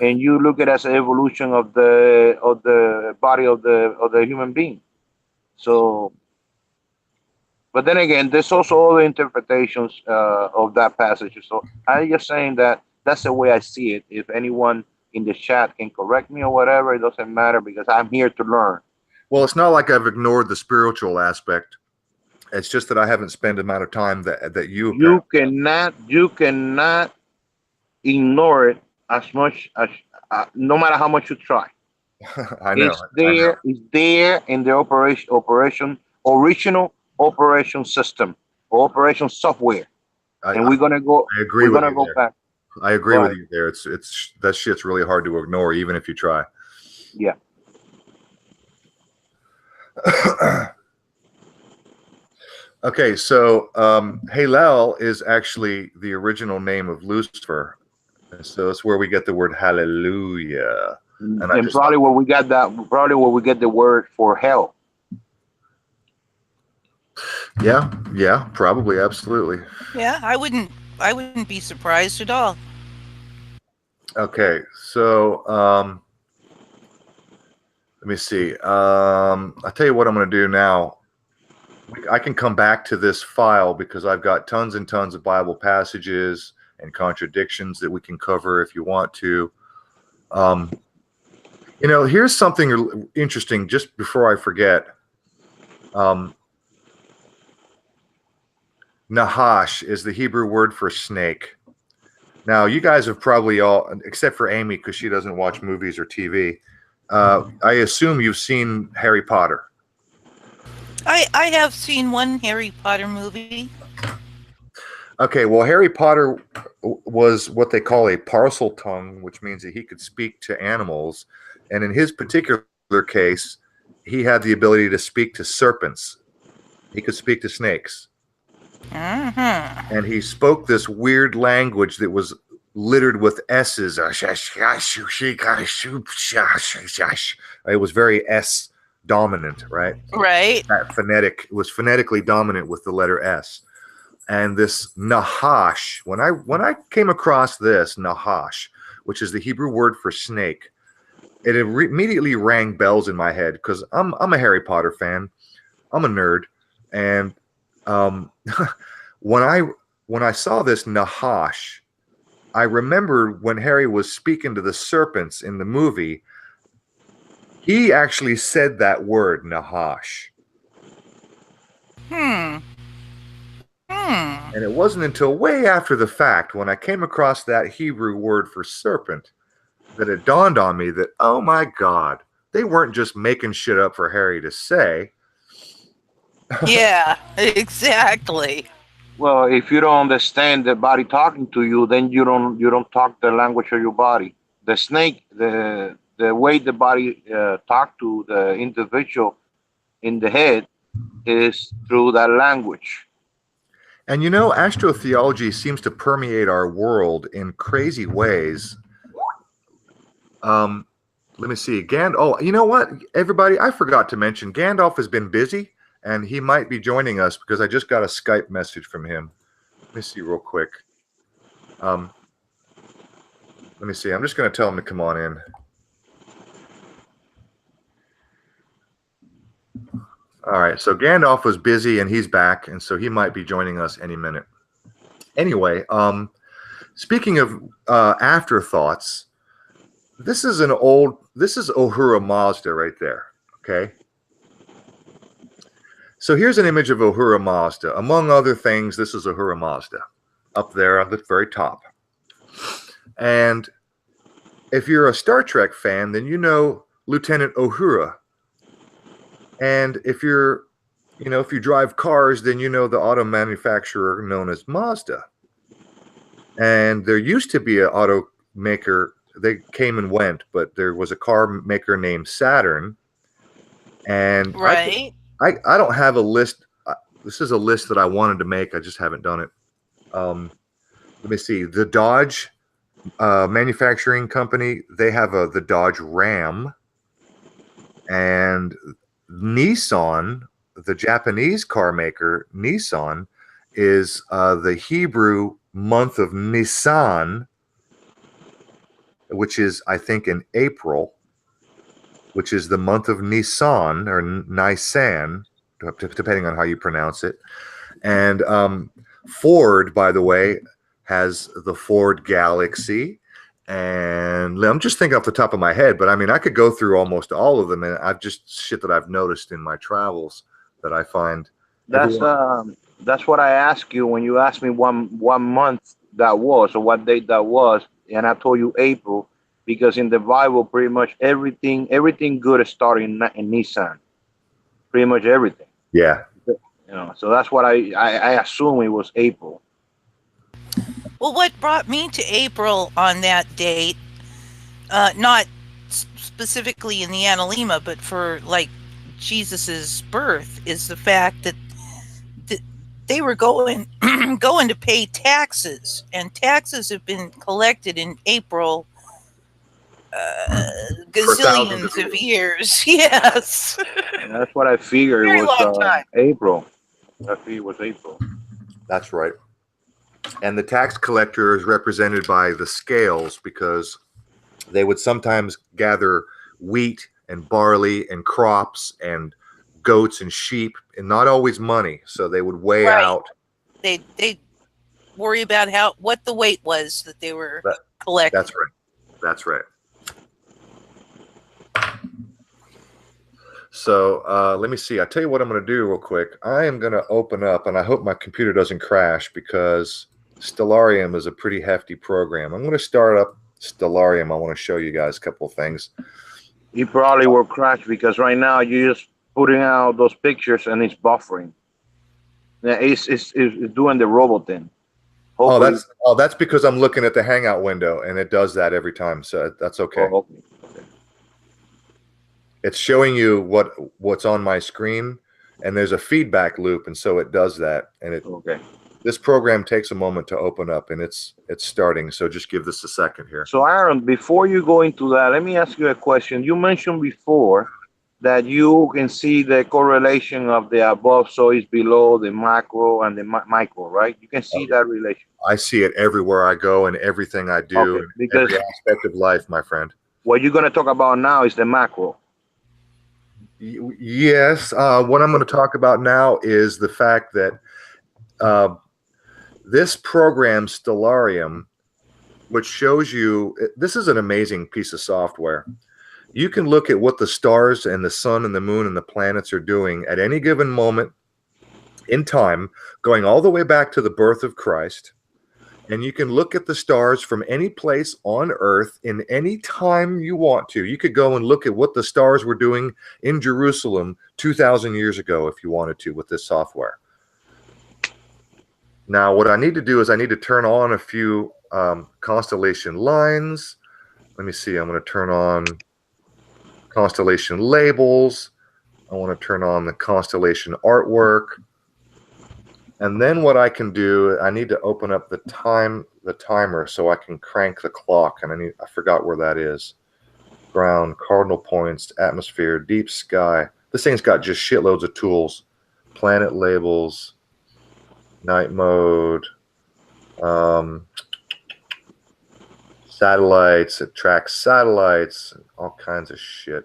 and you look at it as an evolution of the body of the human being. So. But then again, there's also other interpretations of that passage. So I'm just saying that that's the way I see it. If anyone in the chat can correct me or whatever, it doesn't matter, because I'm here to learn. Well, it's not like I've ignored the spiritual aspect. It's just that I haven't spent the amount of time that you cannot ignore it as much as no matter how much you try. I know. It's there in the original operation system or operation software, and we're gonna go. I agree. We're gonna go back. I agree with you there. It's that shit's really hard to ignore, even if you try. Yeah. Okay, so Halel is actually the original name of Lucifer. And so it's where we get the word hallelujah. And I And just probably where we get the word for hell. yeah, probably, absolutely. Yeah, I wouldn't be surprised at all. Okay, so let me see. I'll tell you what I'm going to do now. I can come back to this file because I've got tons and tons of Bible passages and contradictions that we can cover if you want to. Here's something interesting just before I forget. Nahash is the Hebrew word for snake. Now, you guys have probably all, except for Amy, because she doesn't watch movies or TV, I assume you've seen Harry Potter. I have seen one Harry Potter movie. Okay, well, Harry Potter was what they call a parcel tongue, which means that he could speak to animals. And in his particular case, he had the ability to speak to serpents. He could speak to snakes. Mm-hmm. And he spoke this weird language that was littered with S's. It was very S dominant, right? Right. It was phonetically dominant with the letter S. And this Nahash, when I came across this Nahash, which is the Hebrew word for snake, it immediately rang bells in my head because I'm a Harry Potter fan. I'm a nerd, and when I saw this Nahash, I remember when Harry was speaking to the serpents in the movie, he actually said that word Nahash. And it wasn't until way after the fact, when I came across that Hebrew word for serpent, that it dawned on me that, oh my God, they weren't just making shit up for Harry to say. Yeah, exactly. Well, if you don't understand the body talking to you, then you don't talk the language of your body. The snake, the way the body talk to the individual in the head is through that language. And astrotheology seems to permeate our world in crazy ways. Let me see. Oh, you know what, everybody? I forgot to mention Gandalf has been busy, and he might be joining us because I just got a Skype message from him. Let me see real quick. Let me see. I'm just going to tell him to come on in. All right. So Gandalf was busy, and he's back, and so he might be joining us any minute. Anyway, speaking of afterthoughts, this is Ahura Mazda right there. Okay. So here's an image of Ahura Mazda. Among other things, this is Ahura Mazda up there at the very top. And if you're a Star Trek fan, then you know Lieutenant Uhura. And if you drive cars, then you know the auto manufacturer known as Mazda. And there used to be an automaker. They came and went, but there was a car maker named Saturn. And right. I don't have a list. This is a list that I wanted to make. I just haven't done it. Let me see. The Dodge manufacturing company, they have the Dodge Ram. And Nissan, the Japanese car maker, Nissan, is the Hebrew month of Nisan, which is, I think, in April, which is the month of Nisan or Nisan, depending on how you pronounce it. And Ford, by the way, has the Ford Galaxy. And I'm just thinking off the top of my head, but I mean, I could go through almost all of them, and I've just shit that I've noticed in my travels that I find. That's what I asked you when you asked me one month that was, or what date that was, and I told you April, because in the Bible, pretty much everything good started in Nissan, pretty much everything. Yeah. So that's what I assume it was April. Well, what brought me to April on that date, not specifically in the Analema, but for like Jesus's birth is the fact that they were going going to pay taxes, and taxes have been collected in April gazillions of years. Yes. And that's what I figured Very it was long time. April. I figured it was April. That's right. And the tax collector is represented by the scales because they would sometimes gather wheat and barley and crops and goats and sheep, and not always money. So they would weigh out. They worry about what the weight was that they were collecting. That's right. That's right. So let me see. I'll tell you what I'm going to do real quick. I am going to open up, and I hope my computer doesn't crash because Stellarium is a pretty hefty program. I'm going to start up Stellarium. I want to show you guys a couple of things. You probably will crash because right now you're just putting out those pictures and it's buffering. Yeah, it's doing the robot thing. Hopefully. That's because I'm looking at the Hangout window and it does that every time. So that's okay. Oh, okay. It's showing you what's on my screen, and there's a feedback loop, and so it does that. And this program takes a moment to open up, and it's starting. So just give this a second here. So Aaron, before you go into that, let me ask you a question. You mentioned before that you can see the correlation of the above, so it's below the macro and the micro, right? You can see that relation. I see it everywhere I go and everything I do, because every aspect of life, my friend. What you're going to talk about now is the macro. Yes. What I'm going to talk about now is the fact that this program, Stellarium, which shows you, this is an amazing piece of software. You can look at what the stars and the sun and the moon and the planets are doing at any given moment in time, going all the way back to the birth of Christ. And you can look at the stars from any place on Earth in any time you want to. You could go and look at what the stars were doing in Jerusalem 2,000 years ago if you wanted to with this software. Now, what I need to do is I need to turn on a few constellation lines. Let me see. I'm going to turn on constellation labels. I want to turn on the constellation artwork. And then what I can do, I need to open up the timer so I can crank the clock. And I forgot where that is. Ground, cardinal points, atmosphere, deep sky. This thing's got just shitloads of tools. Planet labels, night mode, satellites. It tracks satellites, all kinds of shit.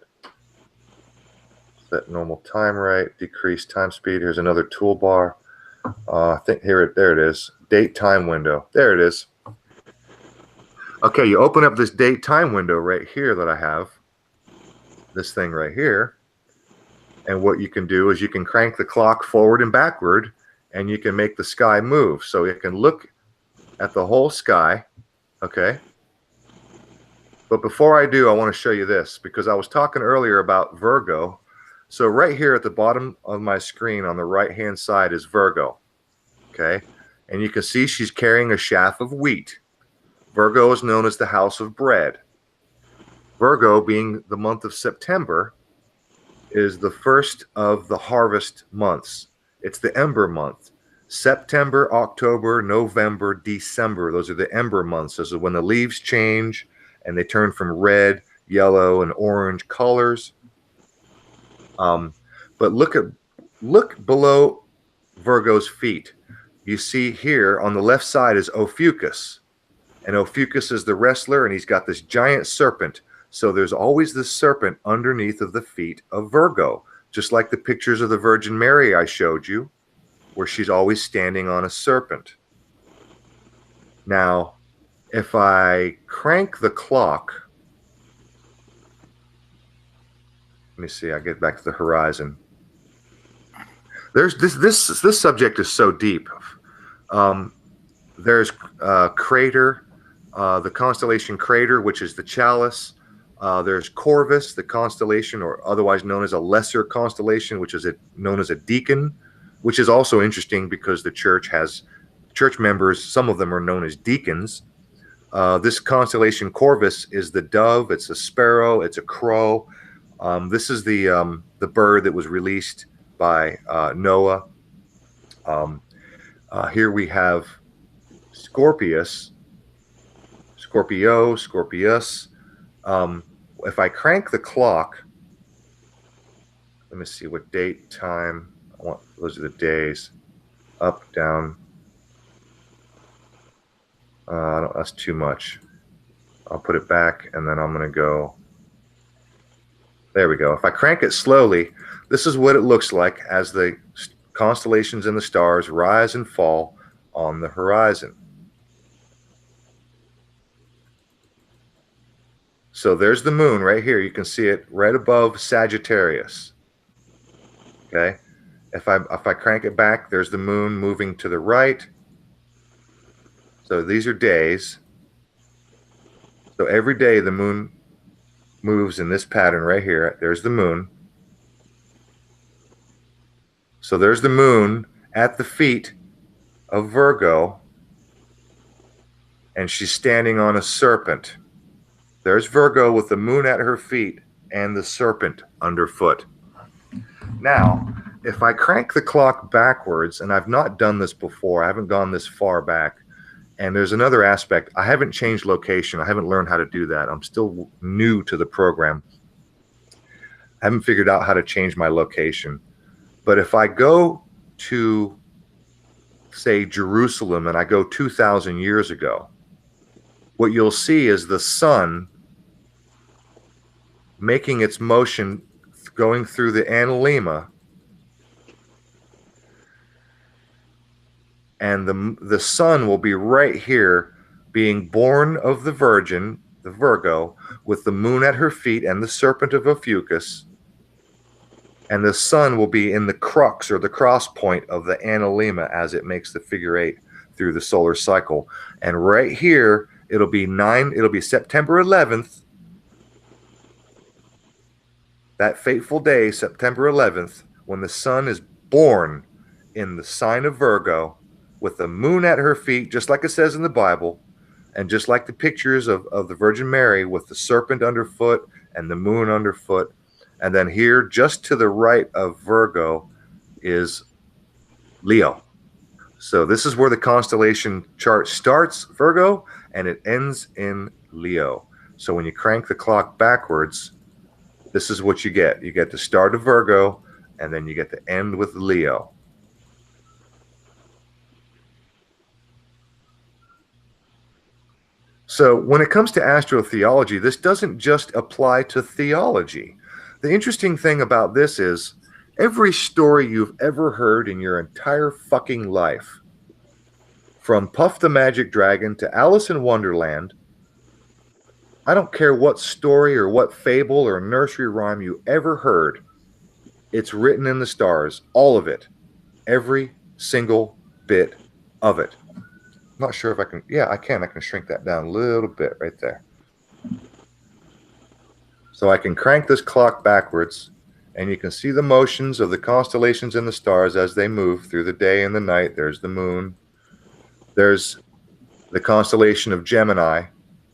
Set normal time rate, decrease time speed. Here's another toolbar. I think there it is. Date time window. There it is. Okay, you open up this date time window right here that I have. This thing right here. And what you can do is you can crank the clock forward and backward, and you can make the sky move. So it can look at the whole sky. Okay. But before I do, I want to show you this, because I was talking earlier about Virgo. So right here at the bottom of my screen on the right-hand side is Virgo, okay? And you can see she's carrying a chaff of wheat. Virgo is known as the house of bread. Virgo, being the month of September, is the first of the harvest months. It's the ember month. September, October, November, December, those are the ember months. Those are when the leaves change and they turn from red, yellow, and orange colors. But look below Virgo's feet. You see here on the left side is Ophiuchus. And Ophiuchus is the wrestler, and he's got this giant serpent. So there's always this serpent underneath of the feet of Virgo, just like the pictures of the Virgin Mary I showed you, where she's always standing on a serpent. Now, if I crank the clock, let me see, I get back to the horizon. There's this subject is so deep. There's Crater, the constellation Crater, which is the chalice. There's Corvus, the constellation, or otherwise known as a lesser constellation, which is known as a deacon, which is also interesting because the church has church members. Some of them are known as deacons. This constellation Corvus is the dove. It's a sparrow. It's a crow. This is the bird that was released by Noah. Here we have Scorpius, Scorpio, Scorpius. If I crank the clock, let me see what date, time. Those are the days. Up, down. That's too much. I'll put it back, and then I'm going to go. There we go. If I crank it slowly, this is what it looks like as the constellations and the stars rise and fall on the horizon. So there's the moon right here. You can see it right above Sagittarius. Okay. If I crank it back, there's the moon moving to the right. So these are days. So every day the moon moves in this pattern right here. There's the moon. So there's the moon at the feet of Virgo, and she's standing on a serpent. There's Virgo with the moon at her feet and the serpent underfoot. Now, if I crank the clock backwards, and I've not done this before, I haven't gone this far back, and there's another aspect. I haven't changed location. I haven't learned how to do that. I'm still new to the program. I haven't figured out how to change my location. But if I go to, say, Jerusalem, and I go 2,000 years ago, what you'll see is the sun making its motion going through the analemma, and the sun will be right here, being born of the Virgin, the Virgo, with the moon at her feet and the serpent of Ophiuchus, and the sun will be in the crux or the cross point of the analemma as it makes the figure 8 through the solar cycle. And right here, it'll be September 11th, that fateful day, September 11th, when the sun is born in the sign of Virgo, with the moon at her feet, just like it says in the Bible, and just like the pictures of the Virgin Mary with the serpent underfoot and the moon underfoot. And then here, just to the right of Virgo, is Leo. So this is where the constellation chart starts, Virgo, and it ends in Leo. So when you crank the clock backwards, this is what you get. You get the start of Virgo, and then you get the end with Leo. So when it comes to astrotheology, this doesn't just apply to theology. The interesting thing about this is every story you've ever heard in your entire fucking life, from Puff the Magic Dragon to Alice in Wonderland, I don't care what story or what fable or nursery rhyme you ever heard, it's written in the stars, all of it, every single bit of it. I'm not sure if I can, yeah, I can shrink that down a little bit right there. So I can crank this clock backwards, and you can see the motions of the constellations and the stars as they move through the day and the night. There's the moon. There's the constellation of Gemini,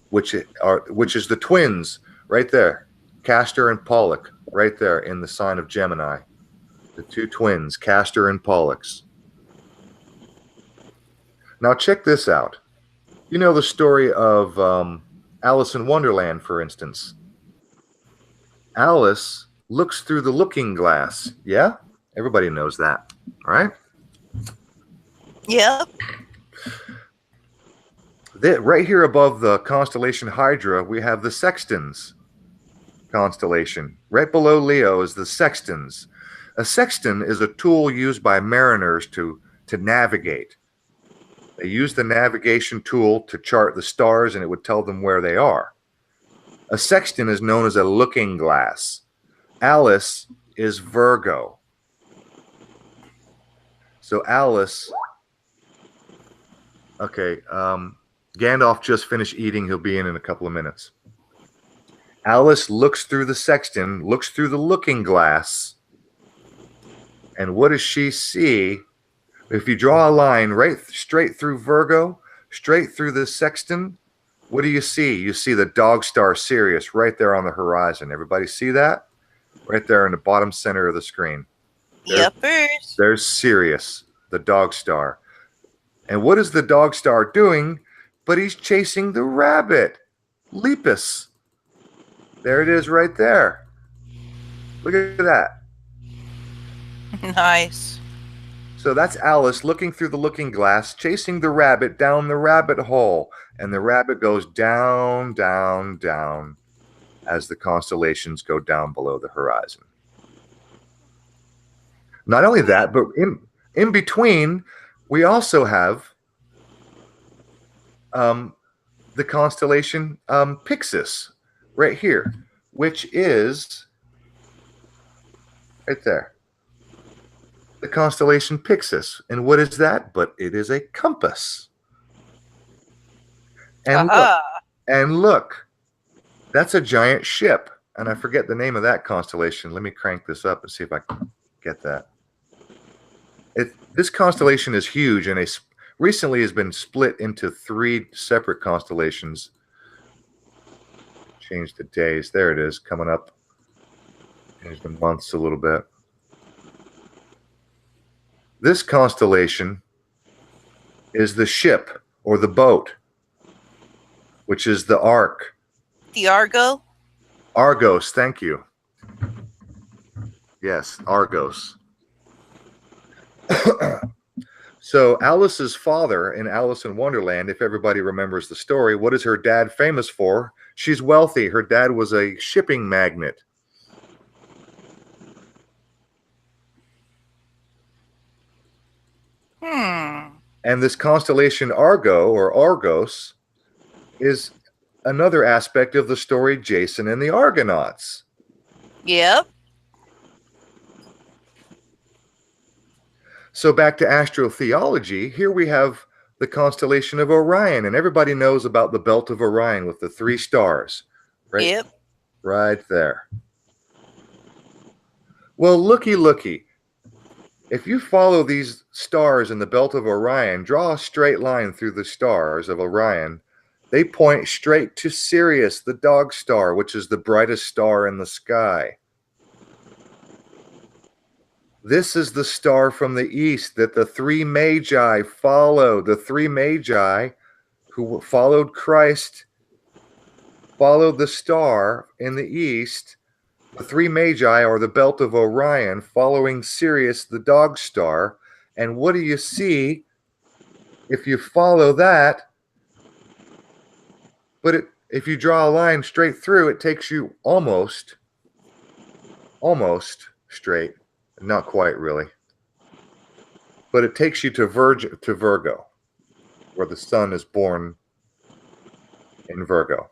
which is the twins right there, Castor and Pollux, right there in the sign of Gemini. The two twins, Castor and Pollux. Now check this out. You know the story of Alice in Wonderland, for instance. Alice looks through the looking glass. Yeah? Everybody knows that, right? Yep. Right here above the constellation Hydra, we have the Sextans constellation. Right below Leo is the Sextans. A sextant is a tool used by mariners to navigate. They use the navigation tool to chart the stars, and it would tell them where they are. A sextant is known as a looking glass. Alice is Virgo. So Alice, okay, Gandalf just finished eating. He'll be in a couple of minutes. Alice looks through the sextant, looks through the looking glass, and what does she see? If you draw a line right straight through Virgo, straight through the sextant, what do you see? You see the dog star Sirius right there on the horizon. Everybody see that? right there in the bottom center of the screen. Yuppers. There's Sirius, the dog star. And what is the dog star doing? But he's chasing the rabbit, Lepus. There it is right there. Look at that. Nice. So that's Alice looking through the looking glass, chasing the rabbit down the rabbit hole. And the rabbit goes down, down, down as the constellations go down below the horizon. Not only that, but in between, we also have the constellation Pyxis right here, which is right there. The constellation Pyxis. And what is that? But it is a compass. And look, that's a giant ship. And I forget the name of that constellation. Let me crank this up and see if I can get that. This constellation is huge and recently has been split into 3 separate constellations. Change the days. There it is, coming up. Change the months a little bit. This constellation is the ship or the boat, which is the Ark. The Argo? Argos, thank you. Yes, Argos. So Alice's father in Alice in Wonderland, if everybody remembers the story, what is her dad famous for? She's wealthy. Her dad was a shipping magnate. And this constellation Argo or Argos is another aspect of the story Jason and the Argonauts. Yep. So back to astrotheology, here we have the constellation of Orion, and everybody knows about the belt of Orion with the 3 stars, right? Yep. Right there. Well, looky. If you follow these stars in the belt of Orion, draw a straight line through the stars of Orion, they point straight to Sirius, the dog star, which is the brightest star in the sky. This is the star from the east that the 3 magi followed. The 3 magi who followed Christ followed the star in the east. The 3 magi are the belt of Orion following Sirius, the dog star. And what do you see if you follow that? But if you draw a line straight through, it takes you almost straight. Not quite, really. But it takes you to Virgo, where the sun is born in Virgo.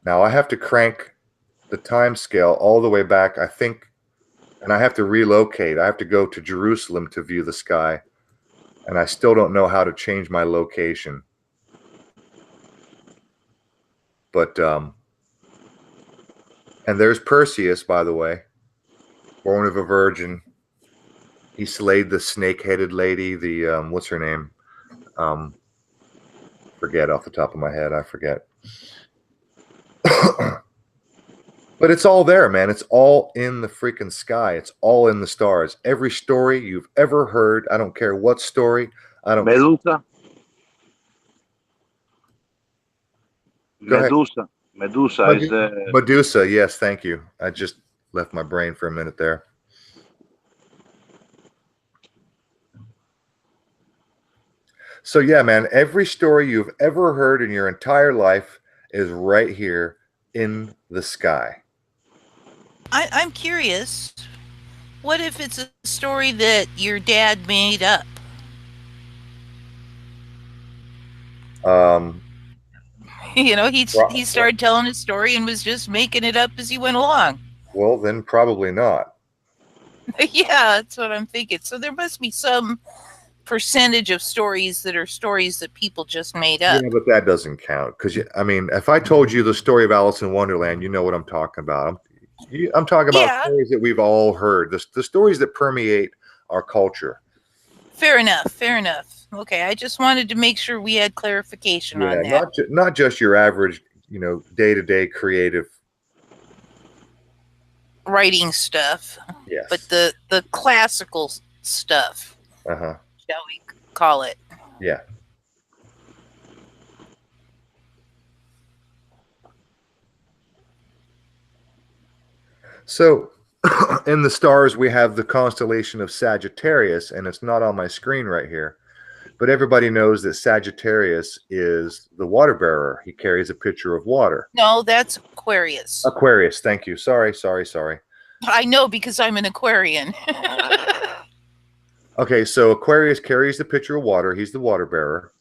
Now, I have to crank the time scale all the way back, I think, and I have to relocate. I have to go to Jerusalem to view the sky, and I still don't know how to change my location. But, and there's Perseus, by the way. Born of a virgin. He slayed the snake-headed lady, the, what's her name? Forget off the top of my head. I forget. But it's all there, man. It's all in the freaking sky. It's all in the stars. Every story you've ever heard, I don't care what story. I don't Medusa. Go Medusa ahead. is the Medusa, yes, thank you. I just left my brain for a minute there. So yeah, man, every story you've ever heard in your entire life is right here in the sky. I'm curious. What if it's a story that your dad made up? You know, he started telling his story and was just making it up as he went along. Well, then probably not. Yeah, that's what I'm thinking. So there must be some percentage of stories that are stories that people just made up. Yeah, but that doesn't count because, I mean, if I told you the story of Alice in Wonderland, you know what I'm talking about. I'm talking about stories that we've all heard, the stories that permeate our culture. Fair enough. Okay, I just wanted to make sure we had clarification on that. Not just your average, day-to-day creative writing stuff, Yes. but the classical stuff, Uh-huh. shall we call it? Yeah. So in the stars, we have the constellation of Sagittarius, and it's not on my screen right here. But everybody knows that Sagittarius is the water bearer. He carries a pitcher of water. No, that's Aquarius. Aquarius, thank you. Sorry. I know because I'm an Aquarian. Okay, so Aquarius carries the pitcher of water. He's the water bearer.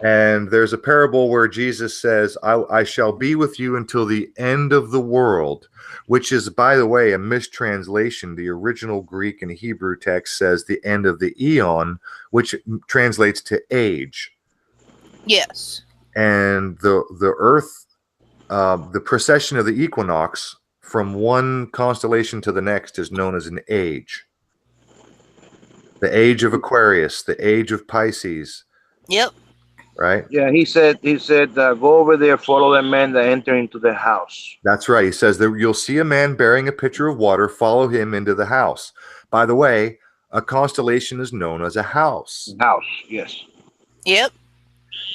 And there's a parable where Jesus says, I shall be with you until the end of the world, which is, by the way, a mistranslation. The original Greek and Hebrew text says the end of the eon, which translates to age. Yes. And the Earth, the precession of the equinox from one constellation to the next is known as an age. The age of Aquarius, the age of Pisces. Yep. Right? Yeah, he said, go over there, follow the man that enter into the house. That's right. He says that you'll see a man bearing a pitcher of water, follow him into the house. By the way, a constellation is known as a house. House, yes. Yep.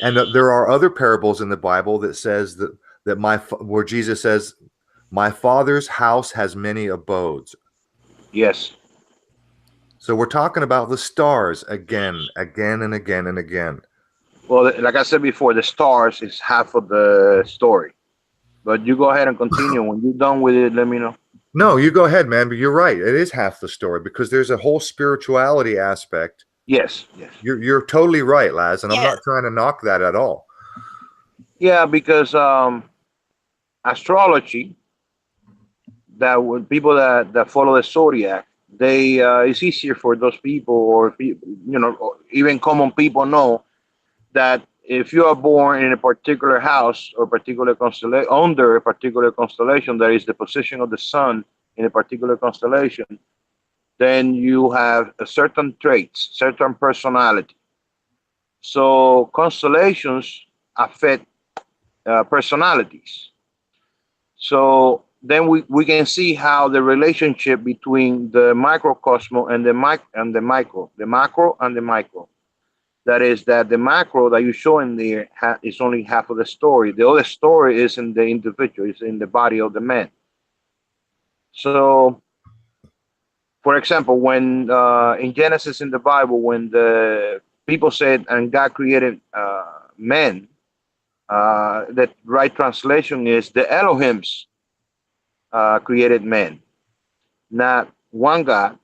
And there are other parables in the Bible that says where Jesus says, my Father's house has many abodes. Yes. So we're talking about the stars again and again. Well, like I said before, the stars is half of the story. But you go ahead and continue. When you're done with it, let me know. No, you go ahead, man. But you're right. It is half the story because there's a whole spirituality aspect. Yes. You're totally right, Laz, and I'm not trying to knock that at all. Yeah, because astrology, that when people that follow the zodiac, they it's easier for those people, or or even common people know that if you are born in a particular house or particular constellation, under a particular constellation, that is the position of the sun in a particular constellation, then you have a certain traits, certain personality. So constellations affect personalities. So then we can see how the relationship between the microcosmos and the macro. That is that the macro that you show in there is only half of the story. The other story is in the individual, is in the body of the man. So, for example, when in Genesis in the Bible, when the people said, and God created men, the right translation is the Elohims created men, not one God.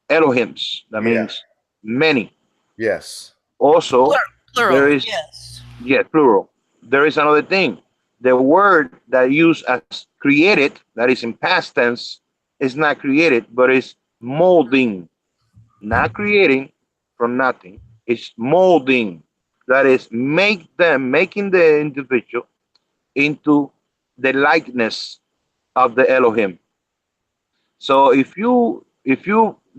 Elohims, that means many. Yes. Also, plural. there is plural. There is another thing. The word that used as created, that is in past tense, is not created, but is molding. Not creating from nothing. It's molding. That is making the individual into the likeness of the Elohim. So if you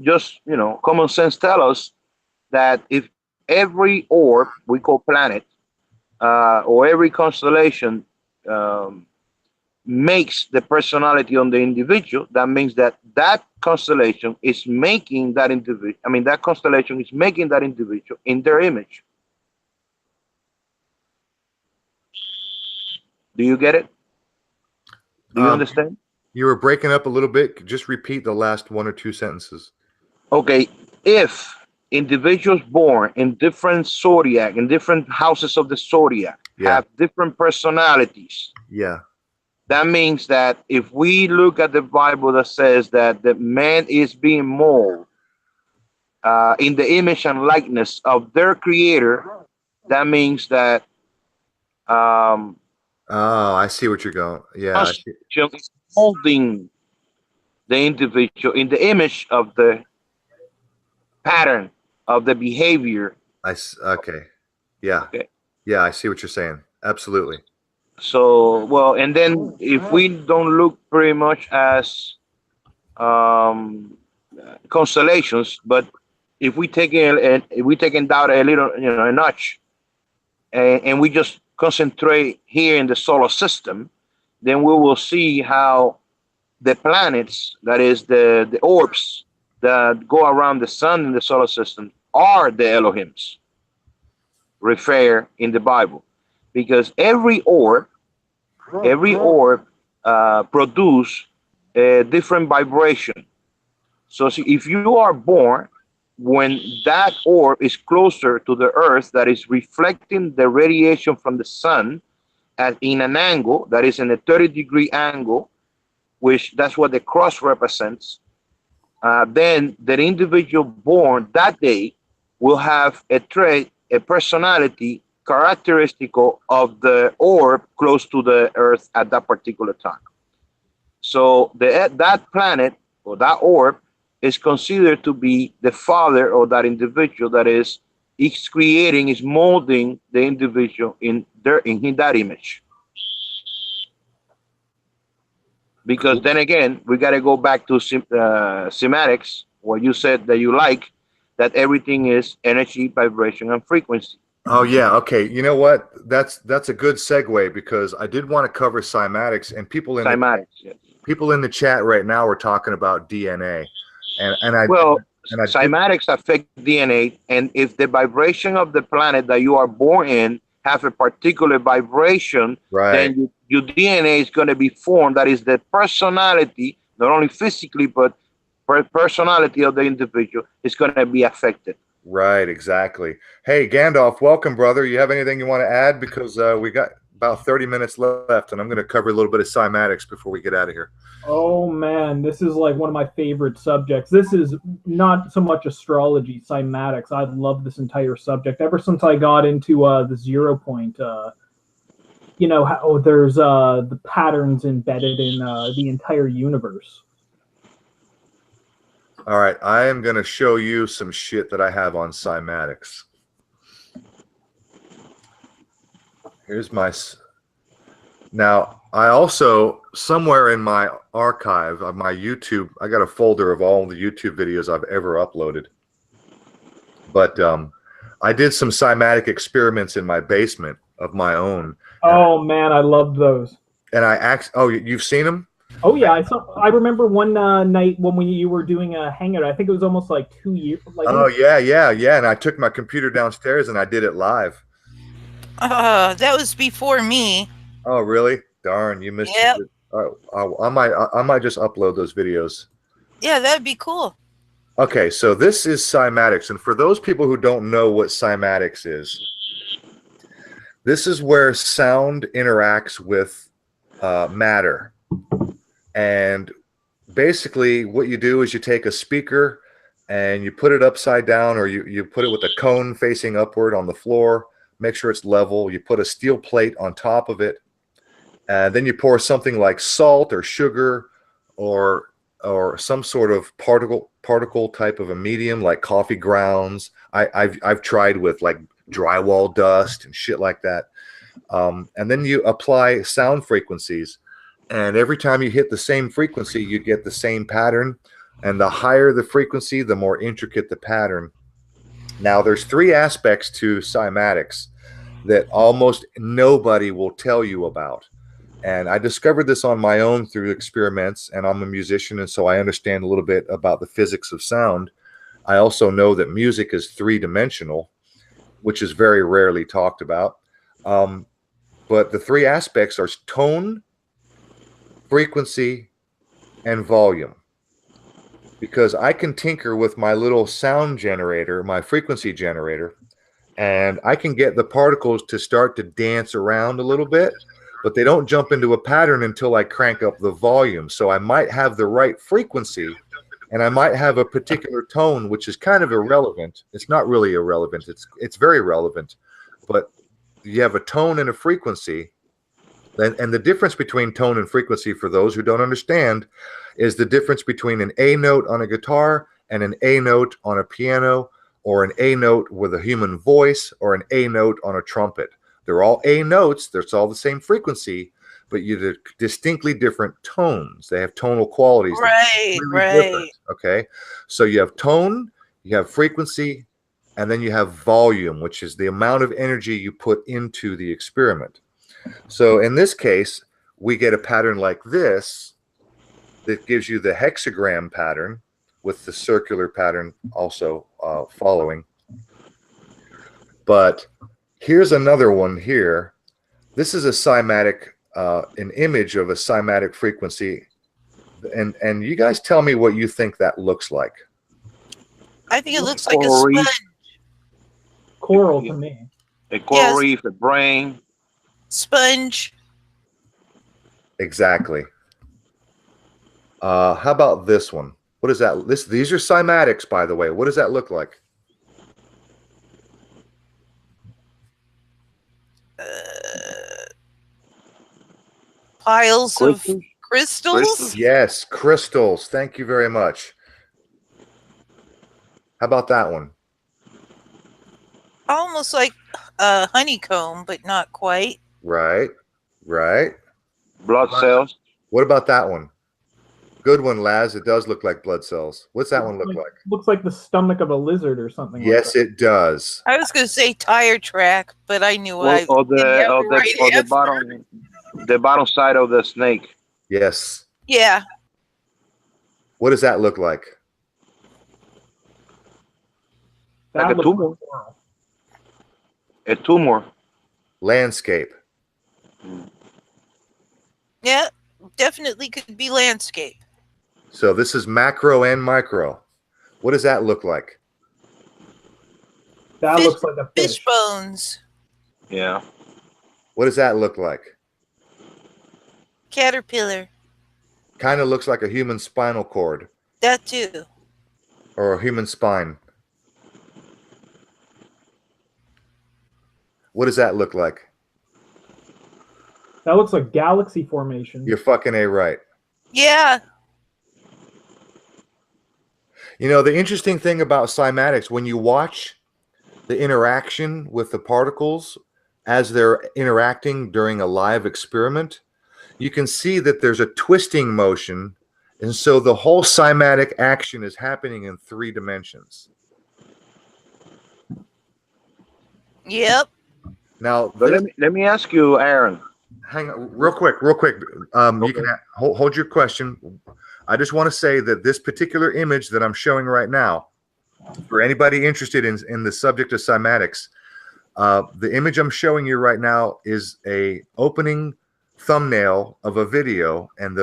just common sense tell us that if every orb we call planet or every constellation makes the personality on the individual, that means that constellation is making that individual. I mean, that constellation is making that individual in their image. Do you get it? Do you understand? You were breaking up a little bit. Just repeat the last one or two sentences. Okay. If individuals born in different zodiac, in different houses of the zodiac, have different personalities. Yeah. That means that if we look at the Bible that says that the man is being molded in the image and likeness of their creator, that means that I see what you're going. Yeah. Molding the individual in the image of the pattern of the behavior. Okay. Yeah. Okay. Yeah, I see what you're saying. Absolutely. So, well, and then if we don't look pretty much as constellations, but if we take it down a little, a notch, and we just concentrate here in the solar system, then we will see how the planets, that is the orbs that go around the sun in the solar system, are the Elohims referred in the Bible, because every orb produce a different vibration. So if you are born when that orb is closer to the earth, that is reflecting the radiation from the sun at in an angle that is in a 30-degree angle, which that's what the cross represents, then the individual born that day will have a trait, a personality characteristical of the orb close to the earth at that particular time. So that planet or that orb is considered to be the father of that individual, that is creating, is molding the individual in that image. Because then again, we got to go back to sematics, what you said that you like, that everything is energy, vibration, and frequency. Oh yeah, okay. You know what? That's a good segue, because I did want to cover cymatics, and people in the chat right now are talking about DNA, and I cymatics affect DNA, and if the vibration of the planet that you are born in have a particular vibration, then your DNA is going to be formed. That is the personality, not only physically, but personality of the individual is going to be affected. Right, exactly. Hey, Gandalf, welcome, brother. You have anything you want to add? Because we got about 30 minutes left, and I'm going to cover a little bit of cymatics before we get out of here. Oh, man, this is like one of my favorite subjects. This is not so much astrology, cymatics. I love this entire subject. Ever since I got into the 0 point, you know, how there's the patterns embedded in the entire universe. All right, I am going to show you some shit that I have on cymatics. Here's my... Now, I also, somewhere in my archive of my YouTube, I got a folder of all the YouTube videos I've ever uploaded. But I did some cymatic experiments in my basement of my own. Oh, man, I love those. And I asked... Oh, you've seen them? Oh yeah, I remember one night when you were doing a hangout. I think it was almost like 2 years. Like, oh yeah. And I took my computer downstairs and I did it live. That was before me. Oh really? Darn, you missed Yep. it. I might just upload those videos. Yeah, that'd be cool. Okay, so this is cymatics, and for those people who don't know what cymatics is, this is where sound interacts with matter. And basically what you do is you take a speaker and you put it upside down, or you put it with a cone facing upward on the floor, make sure it's level. You put a steel plate on top of it, and then you pour something like salt or sugar or some sort of particle type of a medium like coffee grounds. I've tried with like drywall dust and shit like that. And then you apply sound frequencies. And every time you hit the same frequency, you get the same pattern. And the higher the frequency, the more intricate the pattern. Now, there's 3 aspects to cymatics that almost nobody will tell you about. And I discovered this on my own through experiments, and I'm a musician, and so I understand a little bit about the physics of sound. I also know that music is 3-dimensional, which is very rarely talked about. But the 3 aspects are tone, frequency, and volume. Because I can tinker with my little sound generator, my frequency generator, and I can get the particles to start to dance around a little bit, but they don't jump into a pattern until I crank up the volume. So I might have the right frequency, and I might have a particular tone, which is kind of irrelevant. It's not really irrelevant. It's very relevant. But you have a tone and a frequency. And the difference between tone and frequency, for those who don't understand, is the difference between an A note on a guitar and an A note on a piano, or an A note with a human voice, or an A note on a trumpet. They're all A notes. It's all the same frequency, but you're distinctly different tones. They have tonal qualities. Right, right. Okay, so you have tone, you have frequency, and then you have volume, which is the amount of energy you put into the experiment. So in this case, we get a pattern like this, that gives you the hexagram pattern with the circular pattern also following. But here's another one here. This is a cymatic, an image of a cymatic frequency. And you guys tell me what you think that looks like. I think it looks like a Coral reef. sponge. Coral to me. A coral Yes. reef, a brain. Sponge. Exactly. How about this one? What is that? These are cymatics, by the way. What does that look like? Piles of Crystals? crystals. Crystals? Yes, crystals. Thank you very much. How about that one? Almost like a honeycomb, but not quite. Right, right. Blood cells. What about that one? Good one, Laz. It does look like blood cells. What's that one look like? Looks like the stomach of a lizard or something. Yes, like that. it does. I was going to say tire track, but I knew Or I didn't have the right answer. the bottom side of the snake. Yes. Yeah. What does that look like? That Like a looks tumor. like coral. A tumor. Landscape. Yeah. Definitely could be landscape. So this is macro and micro. What does that look like? That Fish- looks like a fish. Fish bones. Yeah. What does that look like? Caterpillar. Kind of looks like a human spinal cord That too. or a human spine. What does that look like? That looks like galaxy formation. You're fucking A right. Yeah. You know, the interesting thing about cymatics, when you watch the interaction with the particles as they're interacting during a live experiment, you can see that there's a twisting motion. And so the whole cymatic action is happening in 3 dimensions. Yep. Now, But let me ask you, Aaron. hang on real quick. You can hold your question. I just want to say that this particular image that I'm showing right now, for anybody interested in the subject of cymatics, the image I'm showing you right now is a opening thumbnail of a video, and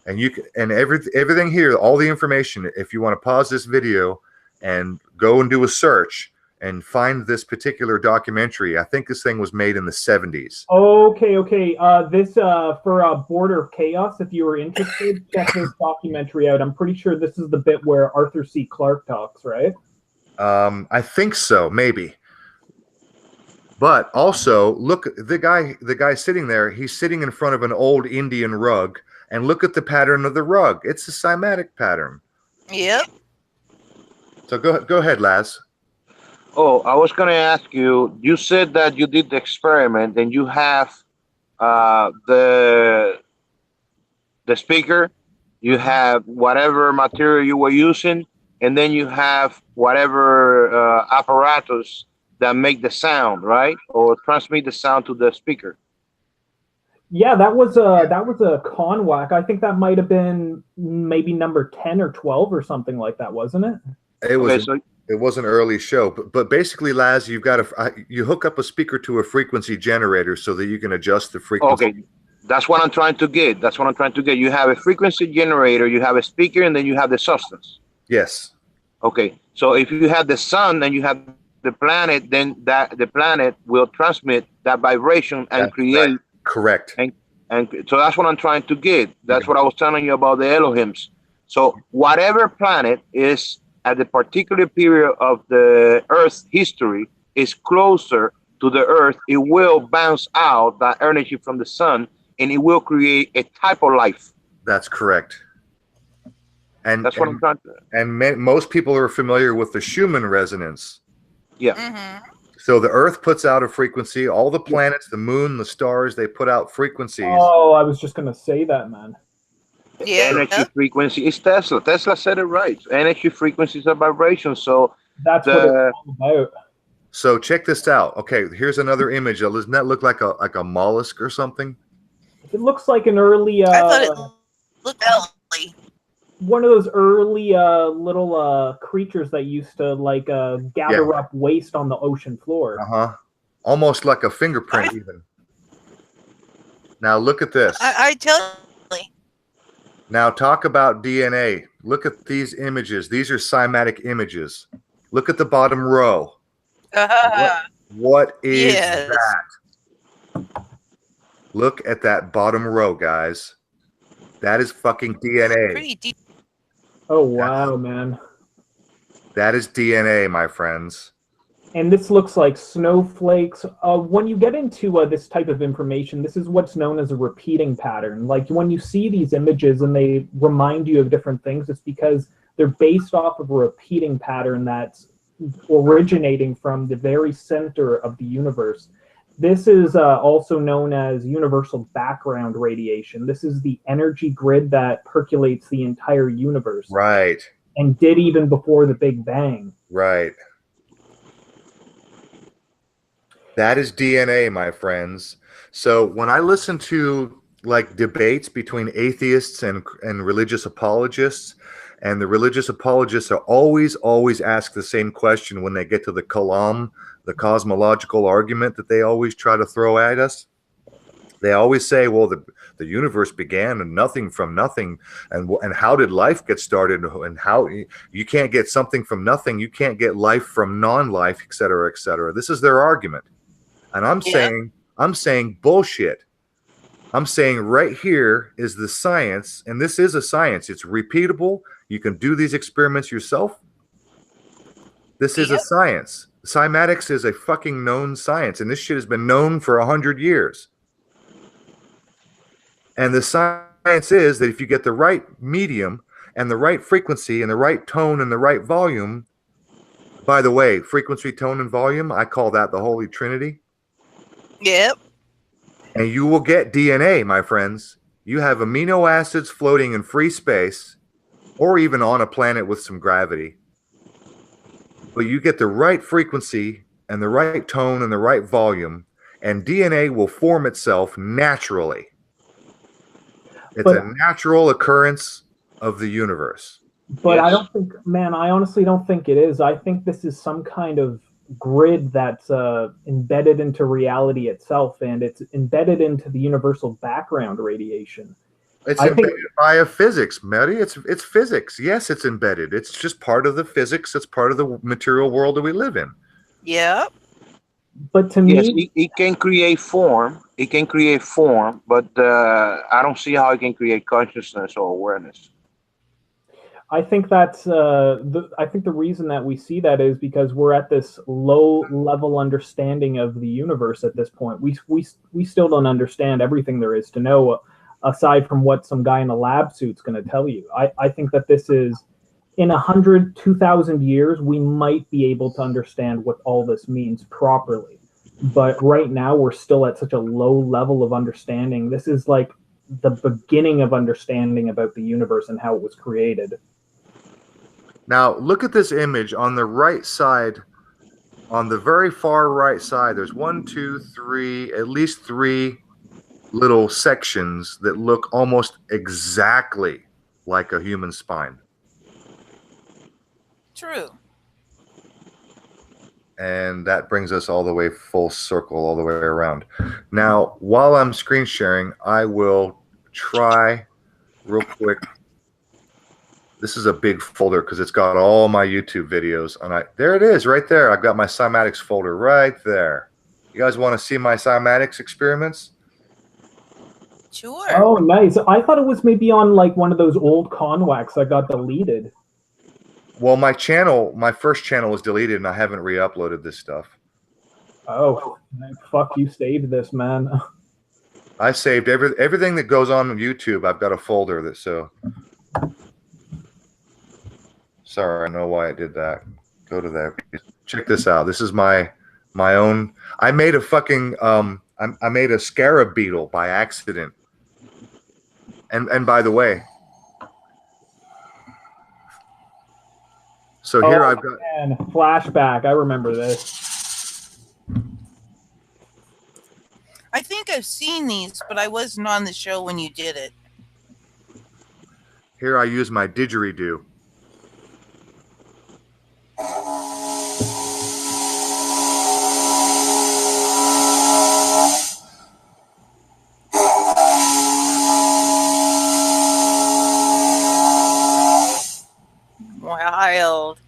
everything here, all the information. If you want to pause this video and go and do a search and find this particular documentary, I think this thing was made in the 70s. Okay. This for Border of Chaos. If you were interested, check this documentary out. I'm pretty sure this is the bit where Arthur C. Clarke talks, right? I think so, maybe. But also, look, the guy sitting there, he's sitting in front of an old Indian rug, and look at the pattern of the rug. It's a cymatic pattern. Yep. So go ahead, Laz. Oh, I was going to ask you, you said that you did the experiment and you have the speaker, you have whatever material you were using, and then you have whatever apparatus that make the sound, right? Or transmit the sound to the speaker. Yeah, that was a CONHWC. I think that might have been maybe number 10 or 12 or something like that, wasn't it? It was an early show, but basically, Laz, you've got you hook up a speaker to a frequency generator so that you can adjust the frequency. Okay, that's what I'm trying to get. You have a frequency generator, you have a speaker, and then you have the substance. Yes. Okay, so if you have the sun and you have the planet, then the planet will transmit that vibration and That's create. right. Correct. And so that's what I'm trying to get. That's what I was telling you about the Elohims. So whatever planet is at the particular period of the Earth's history is closer to the Earth, it will bounce out that energy from the sun, and it will create a type of life. That's correct. And that's what I'm trying to. And most people are familiar with the Schumann resonance. Yeah. Mm-hmm. So the Earth puts out a frequency. All the planets, the moon, the stars, they put out frequencies. Oh, I was just gonna say that, man. Yeah. Energy frequency. It's Tesla. Tesla said it right. Energy frequencies are vibrations. So that's what it's all about. So check this out. Okay, here's another image. Doesn't that look like a mollusk or something? It looks like an early. I thought it looked one of those early little creatures that used to like gather up waste on the ocean floor. Almost like a fingerprint, even. Now look at this. I tell you. Now talk about DNA. Look at these images. These are cymatic images. Look at the bottom row. What is that? Look at that bottom row, guys. That is fucking DNA. Pretty deep. Oh, wow, man. That is DNA, my friends. And this looks like snowflakes. When you get into this type of information, this is what's known as a repeating pattern. Like when you see these images and they remind you of different things, it's because they're based off of a repeating pattern that's originating from the very center of the universe. This is also known as universal background radiation. This is the energy grid that percolates the entire universe. Right. And did even before the Big Bang. Right. That is DNA, my friends. So when I listen to like debates between atheists and religious apologists, and the religious apologists are always ask the same question when they get to the kalam, the cosmological argument that they always try to throw at us. They always say, well, the universe began and nothing from nothing, and how did life get started, and how you can't get something from nothing, you can't get life from non-life, et cetera, et cetera. This is their argument. And I'm saying bullshit. I'm saying right here is the science, and this is a science. It's repeatable. You can do these experiments yourself. This is a science. Cymatics is a fucking known science, and this shit has been known for 100 years. And the science is that if you get the right medium and the right frequency and the right tone and the right volume, by the way, frequency, tone, and volume, I call that the Holy Trinity. Yep. And you will get DNA, my friends. You have amino acids floating in free space or even on a planet with some gravity. But you get the right frequency and the right tone and the right volume, and DNA will form itself naturally. It's a natural occurrence of the universe. But I don't think, man, I honestly don't think it is. I think this is some kind of grid that's embedded into reality itself, and it's embedded into the universal background radiation. It's embedded via physics, Mary. It's physics. Yes, it's embedded. It's just part of the physics. It's part of the material world that we live in. Yeah. But to me, it can create form. It can create form, but I don't see how it can create consciousness or awareness. I think that's I think the reason that we see that is because we're at this low level understanding of the universe at this point. We still don't understand everything there is to know, aside from what some guy in a lab suit's going to tell you. I think that this is, in 100, 2,000 years, we might be able to understand what all this means properly. But right now, we're still at such a low level of understanding. This is like the beginning of understanding about the universe and how it was created. Now, look at this image on the right side, on the very far right side. There's 1, 2, 3, at least 3 little sections that look almost exactly like a human spine. True. And that brings us all the way full circle, all the way around. Now, while I'm screen sharing, I will try real quick. This is a big folder because it's got all my YouTube videos. And there it is right there. I've got my cymatics folder right there. You guys want to see my cymatics experiments? Sure. Oh, nice. I thought it was maybe on like one of those old CONHWCs that got deleted. Well, my first channel was deleted, and I haven't re-uploaded this stuff. Oh, fuck, you saved this, man. I saved everything that goes on YouTube. I've got a folder that Sorry, I know why I did that. Go to that. Check this out. This is my own. I made a fucking I made a scarab beetle by accident. And by the way, so here I've got flashback. I remember this. I think I've seen these, but I wasn't on the show when you did it. Here I use my didgeridoo. Wild.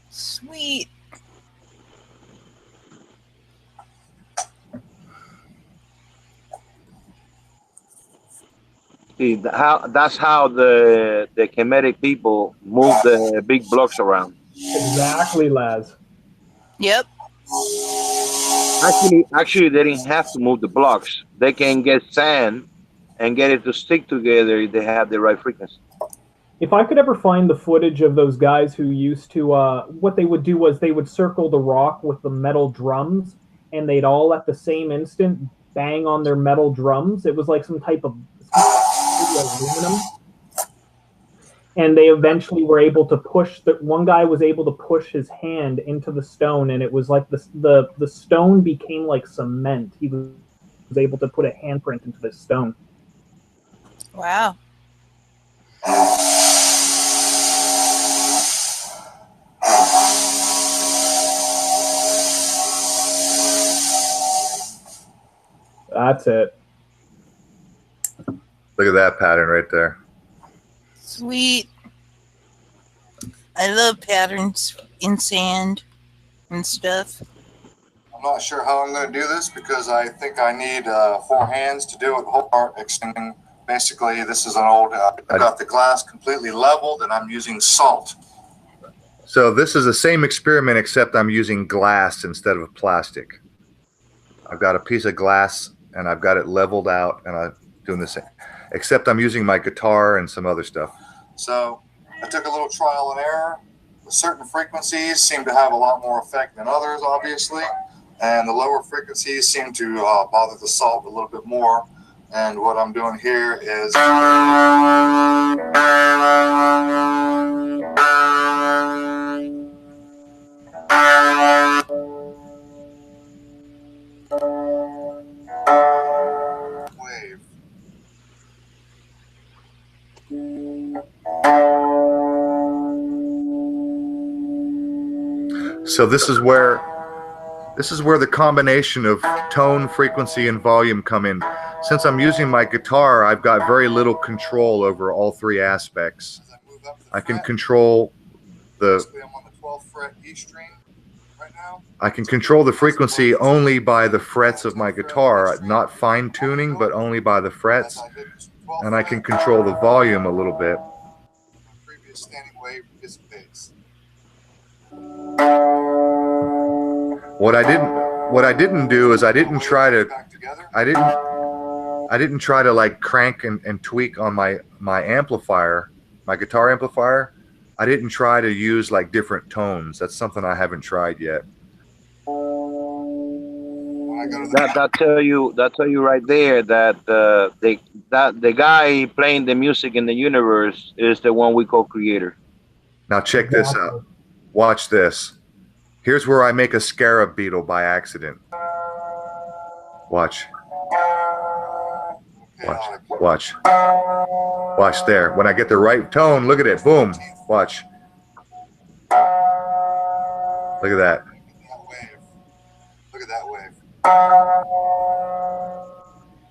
Sweet. See, that's how the Kemetic people move the big blocks around. Exactly, Laz. Yep. Actually, they didn't have to move the blocks. They can get sand and get it to stick together if they have the right frequency. If I could ever find the footage of those guys who used to, what they would do was they would circle the rock with the metal drums, and they'd all at the same instant bang on their metal drums. It was like some type of aluminum. And they eventually were able to push, one guy was able to push his hand into the stone, and it was like the stone became like cement. He was able to put a handprint into the stone. Wow. That's it. Look at that pattern right there. Sweet. I love patterns in sand and stuff. I'm not sure how I'm going to do this because I think I need 4 hands to do it. Whole part extending. Basically, this is an old. I got the glass completely leveled, and I'm using salt. So this is the same experiment, except I'm using glass instead of plastic. I've got a piece of glass, and I've got it leveled out, and I'm doing the same. Except I'm using my guitar and some other stuff. So I took a little trial and error. Certain frequencies seem to have a lot more effect than others, obviously. And the lower frequencies seem to bother the salt a little bit more. And what I'm doing here is wave. So this is where the combination of tone, frequency, and volume come in. Since I'm using my guitar, I've got very little control over all 3 aspects. I can control the I can control the frequency only by the frets of my guitar, not fine tuning, but only by the frets. And I can control the volume a little bit. Previous standing wave dissipates. What I didn't do is I didn't try to like crank and tweak on my amplifier, my guitar amplifier. I didn't try to use like different tones. That's something I haven't tried yet. That tell you right there that the guy playing the music in the universe is the one we call creator. Now check this out. Watch this. Here's where I make a scarab beetle by accident. Watch. Watch. Watch there. When I get the right tone, look at it. Boom. Watch. Look at that. Look at that wave.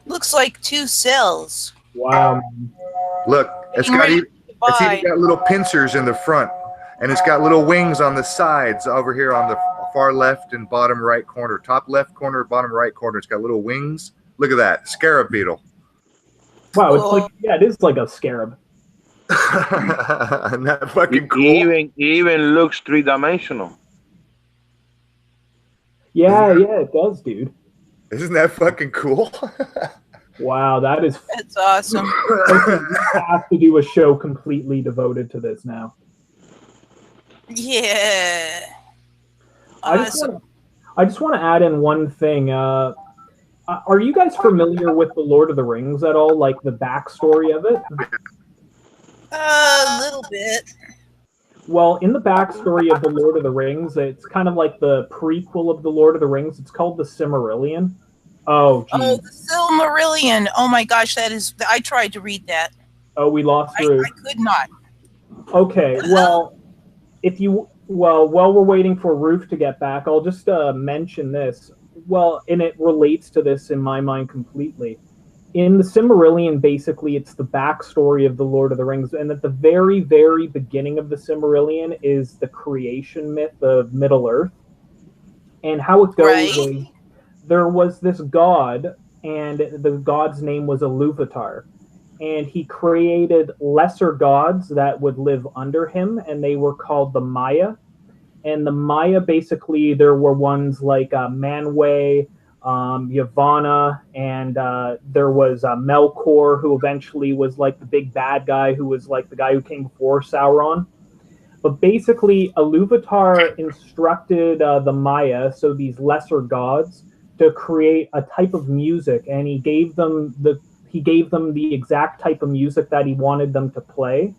Looks like 2 cells. Wow. Look, it's even got little pincers in the front, and it's got little wings on the sides over here on the far left and bottom right corner. Top left corner, bottom right corner. It's got little wings. Look at that. Scarab beetle. Wow, it's like, yeah, it is like a scarab. Isn't that fucking cool? It even looks 3-dimensional. Yeah, it does, dude. Isn't that fucking cool? Wow, that's awesome. We have to do a show completely devoted to this now. Yeah. Awesome. I just want to add in one thing. Are you guys familiar with the Lord of the Rings at all? Like the backstory of it? A little bit. Well, in the backstory of the Lord of the Rings, it's kind of like the prequel of the Lord of the Rings. It's called the Silmarillion. Oh, geez. Oh, the Silmarillion. Oh my gosh, that is. I tried to read that. Oh, we lost Ruth. I could not. Okay, well, while we're waiting for Ruth to get back, I'll just mention this. Well, and it relates to this in my mind completely. In the Silmarillion, basically, it's the backstory of the Lord of the Rings, and at the very, very beginning of the Silmarillion is the creation myth of Middle Earth, and how it goes is there was this god, and the god's name was Iluvatar, and he created lesser gods that would live under him, and they were called the Maya. And the Maya, basically, there were ones like Manwë, Yavanna, and there was Melkor, who eventually was like the big bad guy, who was like the guy who came before Sauron. But basically, Iluvatar instructed the Maya, so these lesser gods, to create a type of music, and he gave them the exact type of music that he wanted them to play,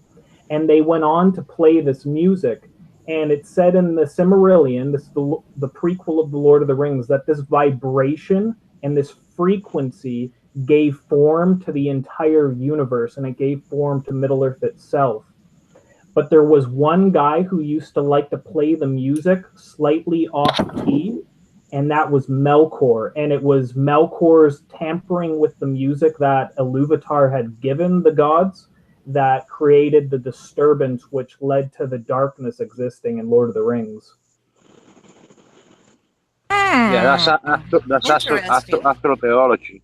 and they went on to play this music. And it said in the Silmarillion, the prequel of the Lord of the Rings, that this vibration and this frequency gave form to the entire universe, and it gave form to Middle Earth itself. But there was one guy who used to like to play the music slightly off key, and that was Melkor. And it was Melkor's tampering with the music that Iluvatar had given the gods that created the disturbance which led to the darkness existing in Lord of the Rings. Yeah, that's astrotheology.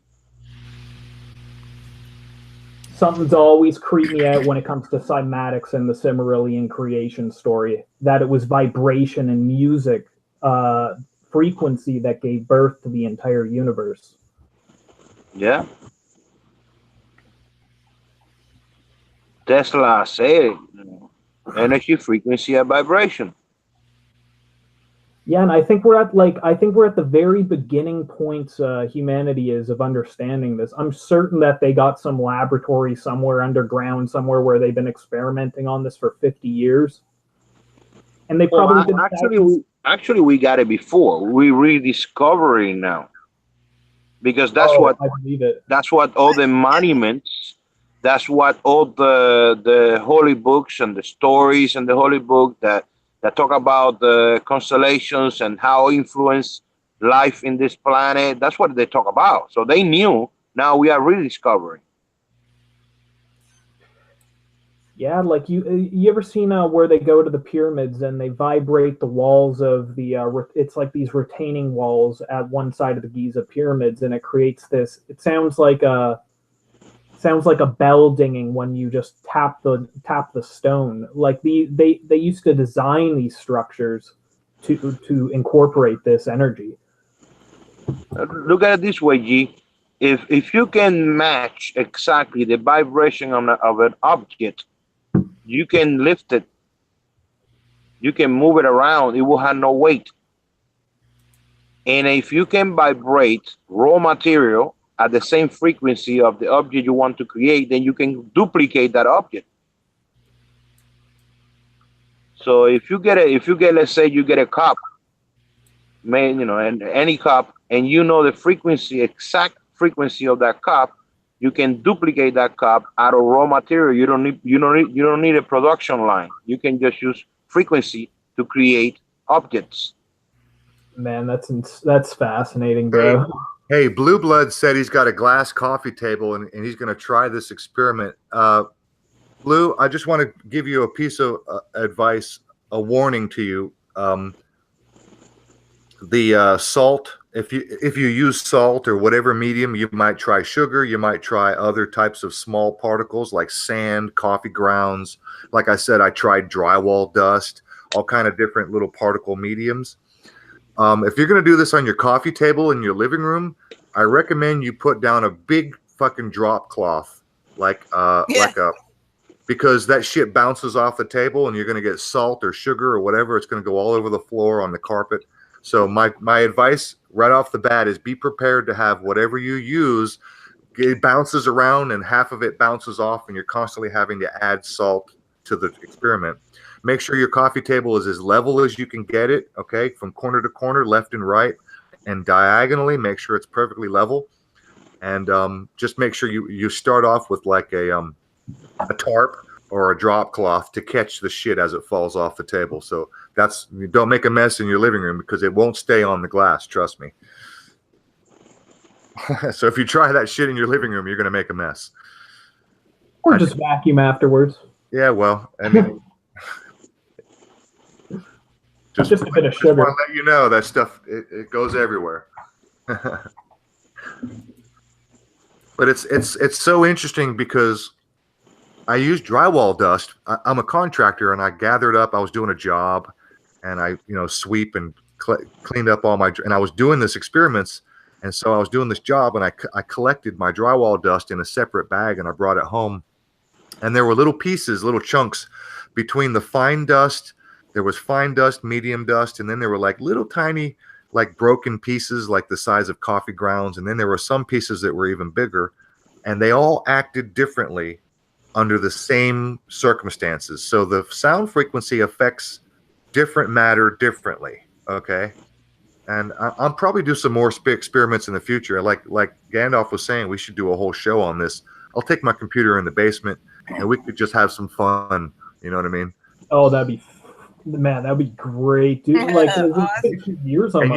Something's always creeped me out when it comes to cymatics and the Silmarillion creation story, that it was vibration and music frequency that gave birth to the entire universe. Yeah. Tesla said, energy, frequency, and vibration. Yeah, and I think we're at the very beginning points humanity is of understanding this. I'm certain that they got some laboratory somewhere underground, somewhere where they've been experimenting on this for 50 years. And they probably actually we got it before. We rediscovering now. Because that's what all the monuments, that's what all the holy books and the stories and the holy book that talk about the constellations and how influence life in this planet, that's what they talk about. So they knew. Now we are rediscovering. Yeah, like you ever seen where they go to the pyramids and they vibrate the walls of the it's like these retaining walls at one side of the Giza pyramids, and it creates this. It sounds like a bell dinging when you just tap the stone. Like they used to design these structures to incorporate this energy. Look at it this way, G. If you can match exactly the vibration of an object, you can lift it. You can move it around. It will have no weight. And if you can vibrate raw material at the same frequency of the object you want to create, then you can duplicate that object. So if you get, let's say you get a cup, made, and any cup, and the exact frequency of that cup, you can duplicate that cup out of raw material. You don't need a production line. You can just use frequency to create objects. Man, that's fascinating, bro. Hey, Blue Blood said he's got a glass coffee table and he's going to try this experiment. Blue, I just want to give you a piece of advice, a warning to you. The salt, if you use salt or whatever medium, you might try sugar, you might try other types of small particles like sand, coffee grounds. Like I said, I tried drywall dust, all kind of different little particle mediums. If you're going to do this on your coffee table in your living room, I recommend you put down a big fucking drop cloth, because that shit bounces off the table and you're going to get salt or sugar or whatever. It's going to go all over the floor, on the carpet. So my advice right off the bat is be prepared to have whatever you use, it bounces around and half of it bounces off and you're constantly having to add salt to the experiment. Make sure your coffee table is as level as you can get it, okay, from corner to corner, left and right. and diagonally make sure it's perfectly level. And just make sure you start off with like a tarp or a drop cloth to catch the shit as it falls off the table. So you don't make a mess in your living room because it won't stay on the glass. Trust me. So if you try that shit in your living room, you're going to make a mess. Or just vacuum afterwards. Yeah, well, I mean, just a bit of sugar. I want to let you know that stuff, it goes everywhere. But it's so interesting because I use drywall dust. I'm a contractor, and I gathered up. I was doing a job, and I sweep and cleaned up all and I was doing this experiments, and so I was doing this job, and I collected my drywall dust in a separate bag, and I brought it home, and there were little pieces, little chunks between the fine dust. There was fine dust, medium dust, and then there were like little tiny, like broken pieces, like the size of coffee grounds, and then there were some pieces that were even bigger, and they all acted differently under the same circumstances. So the sound frequency affects different matter differently. Okay. And I'll probably do some more experiments in the future. Like Gandalf was saying, we should do a whole show on this. I'll take my computer in the basement and we could just have some fun. You know what I mean? Oh, that'd be great, dude. Like years on. And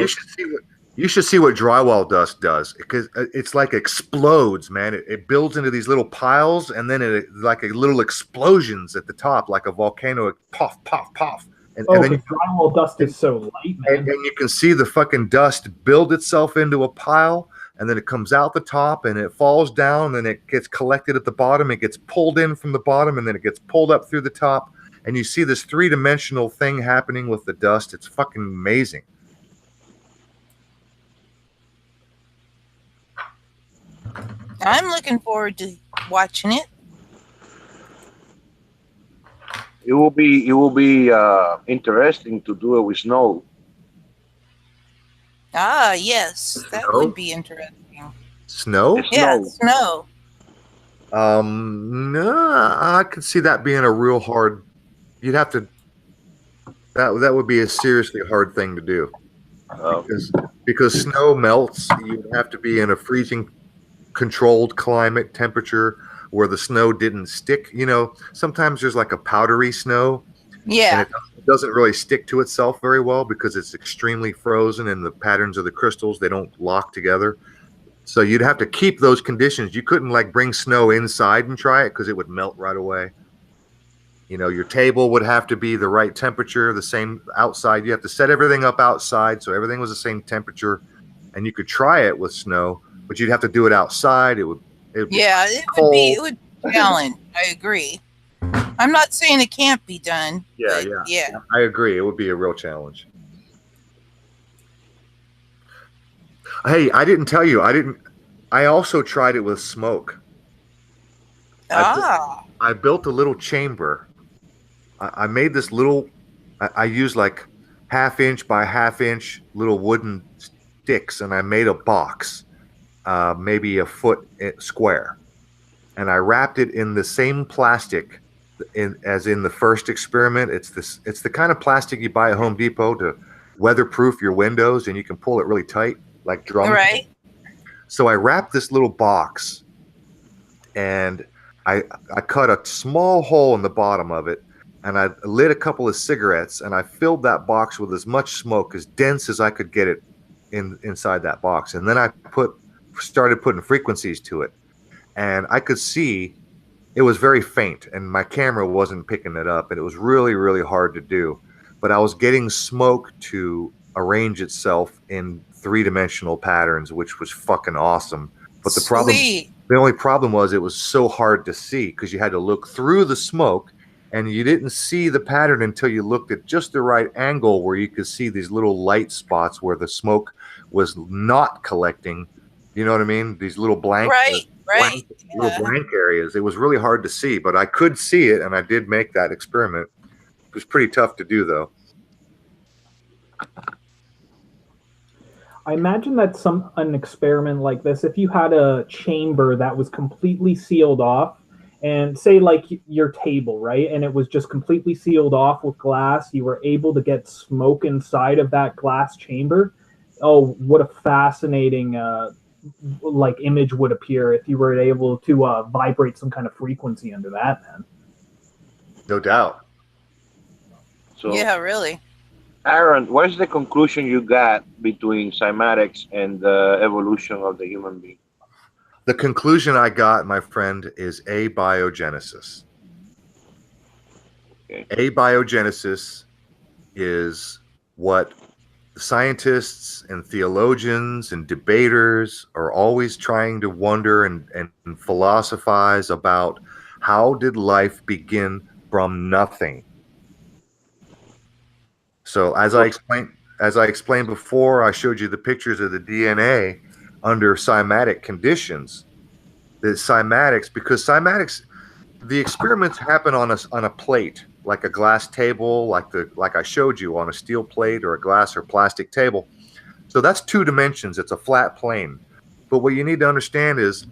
you should see what drywall dust does, because it's like explodes, man. It builds into these little piles, and then it like a little explosions at the top, like a volcano. Puff, puff, puff. And then drywall dust is so light, man. And you can see the fucking dust build itself into a pile, and then it comes out the top, and it falls down, and it gets collected at the bottom. It gets pulled in from the bottom, and then it gets pulled up through the top. And you see this three-dimensional thing happening with the dust. It's fucking amazing. I'm looking forward to watching it. It will be interesting to do it with snow. Ah, yes, that would be interesting. Snow? Yeah, snow. No, I could see that being a real hard. You'd have to. That would be a seriously hard thing to do. Because snow melts. You have to be in a freezing controlled climate temperature where the snow didn't stick. Sometimes there's like a powdery snow. Yeah. And it doesn't really stick to itself very well because it's extremely frozen, and the patterns of the crystals, they don't lock together. So you'd have to keep those conditions. You couldn't like bring snow inside and try it because it would melt right away. Your table would have to be the right temperature, the same outside. You have to set everything up outside so everything was the same temperature, and you could try it with snow, but you'd have to do it outside. It would be cold. It would be a challenge. I agree. I'm not saying it can't be done. Yeah. I agree. It would be a real challenge. Hey, I didn't tell you. I also tried it with smoke. I built a little chamber. I made this little. I used like 1/2 inch by 1/2 inch little wooden sticks, and I made a box, maybe 1 foot square, and I wrapped it in the same plastic as in the first experiment. It's the kind of plastic you buy at Home Depot to weatherproof your windows, and you can pull it really tight, like drum. Right. So I wrapped this little box, and I cut a small hole in the bottom of it, and I lit a couple of cigarettes, and I filled that box with as much smoke, as dense as I could get it inside that box. And then I started putting frequencies to it, and I could see it was very faint, and my camera wasn't picking it up, and it was really, really hard to do. But I was getting smoke to arrange itself in 3-dimensional patterns, which was fucking awesome. But the only problem was it was so hard to see because you had to look through the smoke, and you didn't see the pattern until you looked at just the right angle where you could see these little light spots where the smoke was not collecting. You know what I mean? These little blank, little blank areas. It was really hard to see, but I could see it, and I did make that experiment. It was pretty tough to do, though. I imagine that an experiment like this, if you had a chamber that was completely sealed off, and say like your table, right, and it was just completely sealed off with glass, you were able to get smoke inside of that glass chamber, oh, what a fascinating like image would appear if you were able to vibrate some kind of frequency under that, man. No doubt. So, Yeah, really. Aaron, what is the conclusion you got between cymatics and the evolution of the human being? The conclusion I got, my friend, is abiogenesis. Okay. Abiogenesis is what scientists and theologians and debaters are always trying to wonder and philosophize about. How did life begin from nothing? So as I explained before, I showed you the pictures of the DNA under cymatic conditions. The cymatics, because cymatics, the experiments happen on a plate, like a glass table, like I showed you, on a steel plate or a glass or plastic table. So that's 2 dimensions. It's a flat plane. But what you need to understand is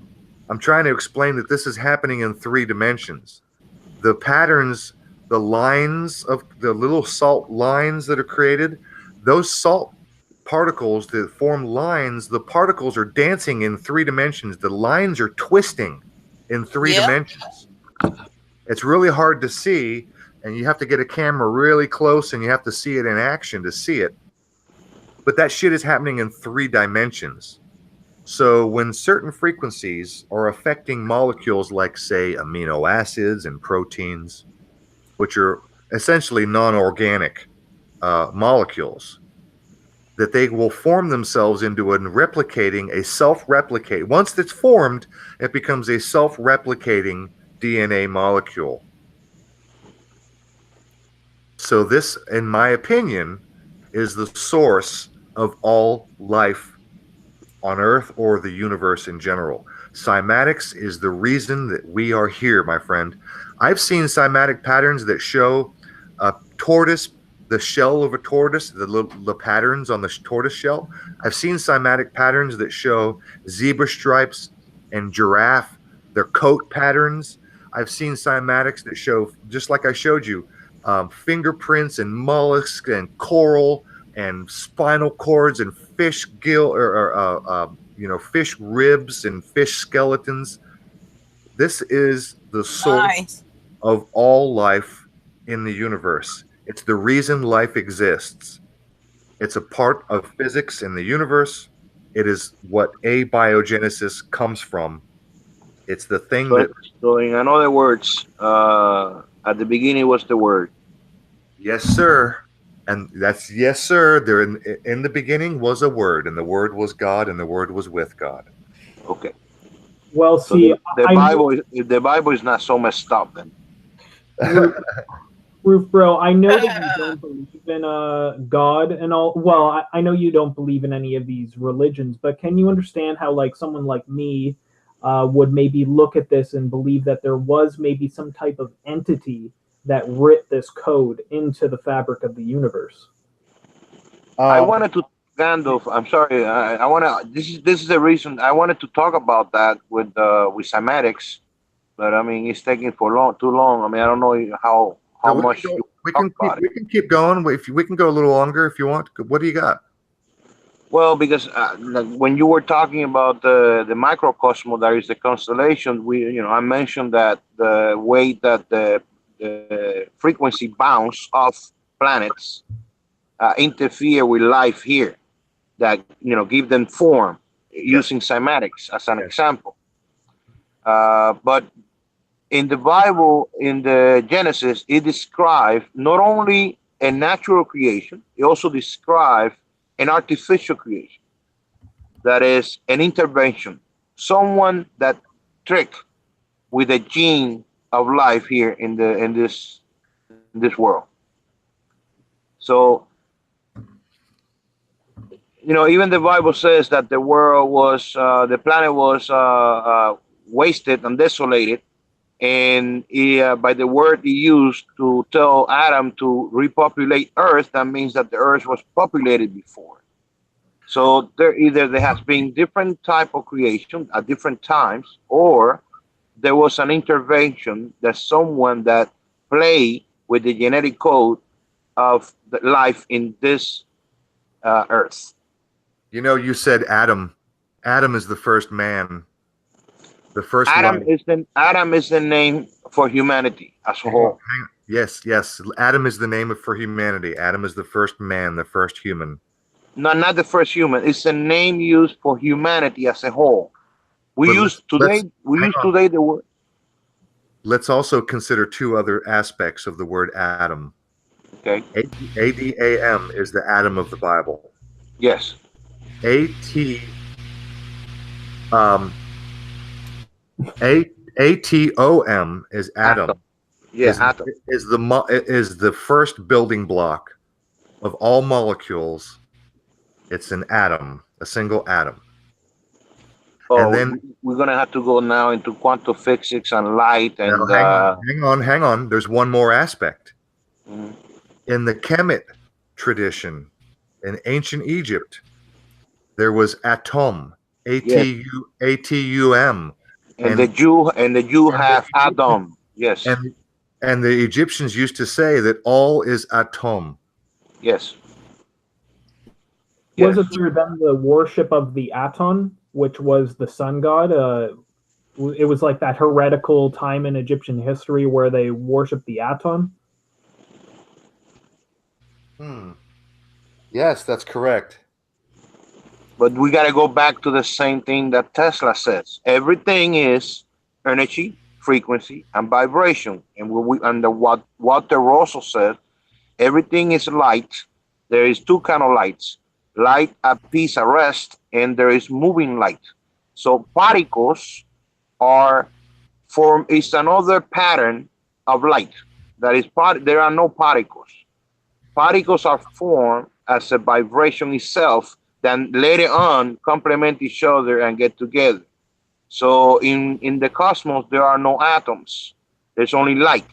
I'm trying to explain that this is happening in 3 dimensions. The patterns, the lines of the little salt lines that are created, those salt particles that form lines, the particles are dancing in 3 dimensions. The lines are twisting in 3 Yep. dimensions. It's really hard to see, and you have to get a camera really close and you have to see it in action to see it. But that shit is happening in 3 dimensions. So when certain frequencies are affecting molecules like, say, amino acids and proteins, which are essentially non-organic molecules, that they will form themselves into a self-replicate. Once it's formed, it becomes a self-replicating DNA molecule. So this, in my opinion, is the source of all life on Earth or the universe in general. Cymatics is the reason that we are here, my friend. I've seen cymatic patterns that show a tortoise, the shell of a tortoise, the patterns on the tortoise shell. I've seen cymatic patterns that show zebra stripes and giraffe, their coat patterns. I've seen cymatics that show, just like I showed you, fingerprints and mollusks and coral and spinal cords and fish gill fish ribs and fish skeletons. This is the source of all life in the universe. It's the reason life exists. It's a part of physics in the universe. It is what abiogenesis comes from. It's the thing So in other words, at the beginning was the word. Yes, sir. And that's yes, sir. There in the beginning was a word, and the word was God, and the word was with God. Okay. Well, So see, the Bible is not so messed up then. Roof Bro, I know that you don't believe in God and all. Well, I know you don't believe in any of these religions, but can you understand how, like, someone like me would maybe look at this and believe that there was maybe some type of entity that writ this code into the fabric of the universe? I wanted to Gandalf. I'm sorry. I want to. This is the reason I wanted to talk about that with cymatics, but I mean it's taking too long. I mean I don't know how much we can keep going. We can go a little longer if you want. What do you got? Well, because when you were talking about the microcosmos, that is the constellation. I mentioned that the way that the frequency bounce off planets interfere with life here, that give them form using cymatics as an example. But in the Bible, in the Genesis, it describes not only a natural creation, it also describes an artificial creation. That is an intervention, someone that trick with a gene of life here in this world. So even the Bible says that the world was the planet was wasted and desolated, and by the word he used to tell Adam to repopulate Earth, that means that the Earth was populated before. So there has been different type of creation at different times, or there was an intervention that someone that play with the genetic code of the life in this Earth. You know, you said Adam. Adam is the first man. The first Adam life. is the name for humanity as a Hang on, whole. hang on. Yes, yes. Adam is the name for humanity. Adam is the first man, the first human. No, not the first human. It's a name used for humanity as a whole. We But use hang on. today the word. Let's also consider two other aspects of the word Adam. Okay. Adam is the Adam of the Bible. Yes. Um, Atom is Adam. Yeah, atom. Is the first building block of all molecules. It's an atom, a single atom. Oh, And then we're gonna have to go now into quantum physics and light and. hang on. There's one more aspect. Mhm. In the Kemet tradition, in ancient Egypt, there was atom, atum, And the Jew have Adam. Yes. and the Egyptians used to say that all is atom. Yes. Was it through then the worship of the Aton, which was the sun god? It was like that heretical time in Egyptian history where they worshipped the Aton. Yes, that's correct. But we got to go back to the same thing that Tesla says. Everything is energy, frequency, and vibration. And what Walter Russell said, everything is light. There is two kind of lights: light at peace, at rest, and there is moving light. So particles is another pattern of light. There are no particles. Particles are formed as a vibration itself, then later on complement each other and get together. So in the cosmos, there are no atoms. There's only light.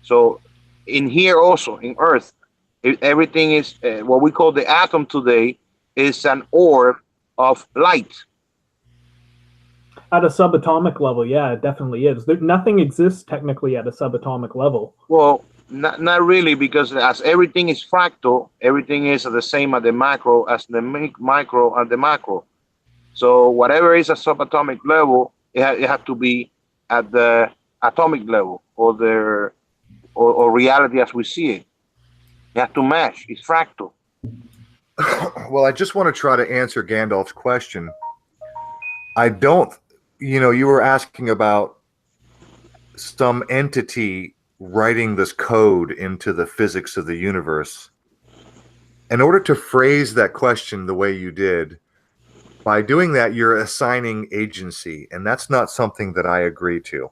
So in here also, in Earth, everything is what we call the atom today is an orb of light. At a subatomic level, yeah, it definitely is. Nothing exists technically at a subatomic level. Well, not really, because as everything is fractal, everything is the same at the macro as the micro and the macro. So whatever is a subatomic level, it has to be at the atomic level or reality as we see it. You have to match. It's fractal. Well, I just want to try to answer Gandalf's question. I don't, you were asking about some entity writing this code into the physics of the universe. In order to phrase that question the way you did, by doing that, you're assigning agency, and that's not something that I agree to.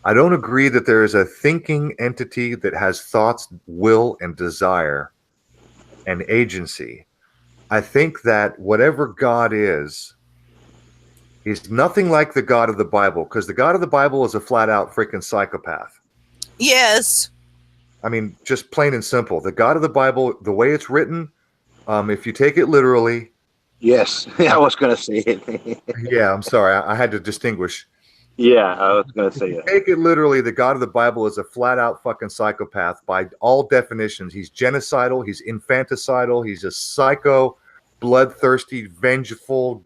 I don't agree that there is a thinking entity that has thoughts, will, and desire, and agency. I think that whatever God is nothing like the God of the Bible, because the God of the Bible is a flat-out freaking psychopath. Yes. I mean, just plain and simple. The God of the Bible, the way it's written, if you take it literally... Yes, I was going to say it. Yeah, I'm sorry. I had to distinguish. Yeah, I was going to say that. Take it literally, the God of the Bible is a flat-out fucking psychopath by all definitions. He's genocidal, he's infanticidal, he's a psycho, bloodthirsty, vengeful...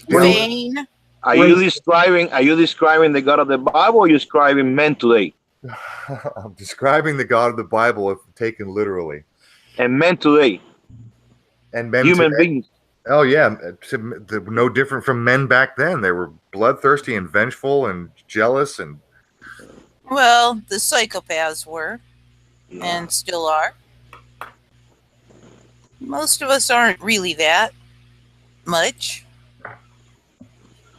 Vain. Are you describing the God of the Bible, or are you describing men today? I'm describing the God of the Bible if taken literally. And men today. And men human today. beings. Oh yeah, no different from men back then. They were bloodthirsty and vengeful and jealous and. Well, the psychopaths were, and still are. Most of us aren't really that much,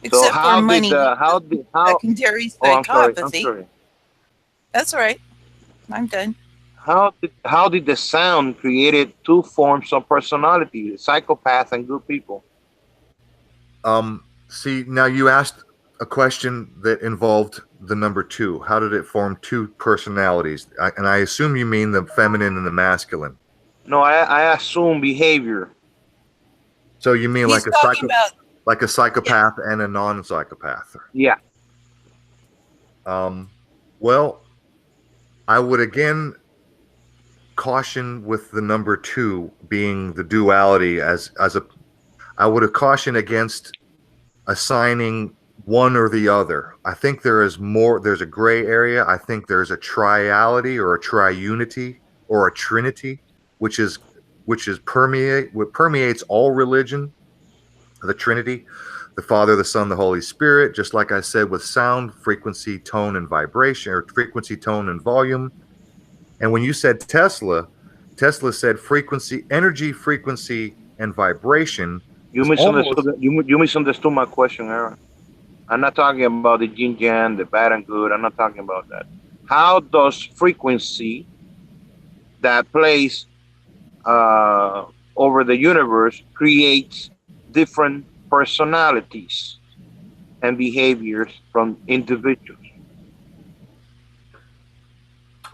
except for money. Secondary psychopathy. I'm sorry. That's all right. I'm done. How did the sound created two forms of personality, psychopath and good people? See, now you asked a question that involved the number two. How did it form two personalities? And I assume you mean the feminine and the masculine. No, I assume behavior. So you mean He's like a psychopath and a non-psychopath? Yeah. Well, I would again caution with the number 2 being the duality I would have cautioned against assigning one or the other. I think there's a gray area. I think there's a triality or a triunity or a trinity, which permeates all religion, the Trinity, the Father, the Son, the Holy Spirit, just like I said with sound, frequency, tone, and vibration, or frequency, tone, and volume. And when you said Tesla said frequency, energy, frequency, and vibration. You misunderstood. You misunderstood my question, Aaron. I'm not talking about the yin yang, the bad and good. I'm not talking about that. How does frequency that plays over the universe creates different personalities and behaviors from individuals?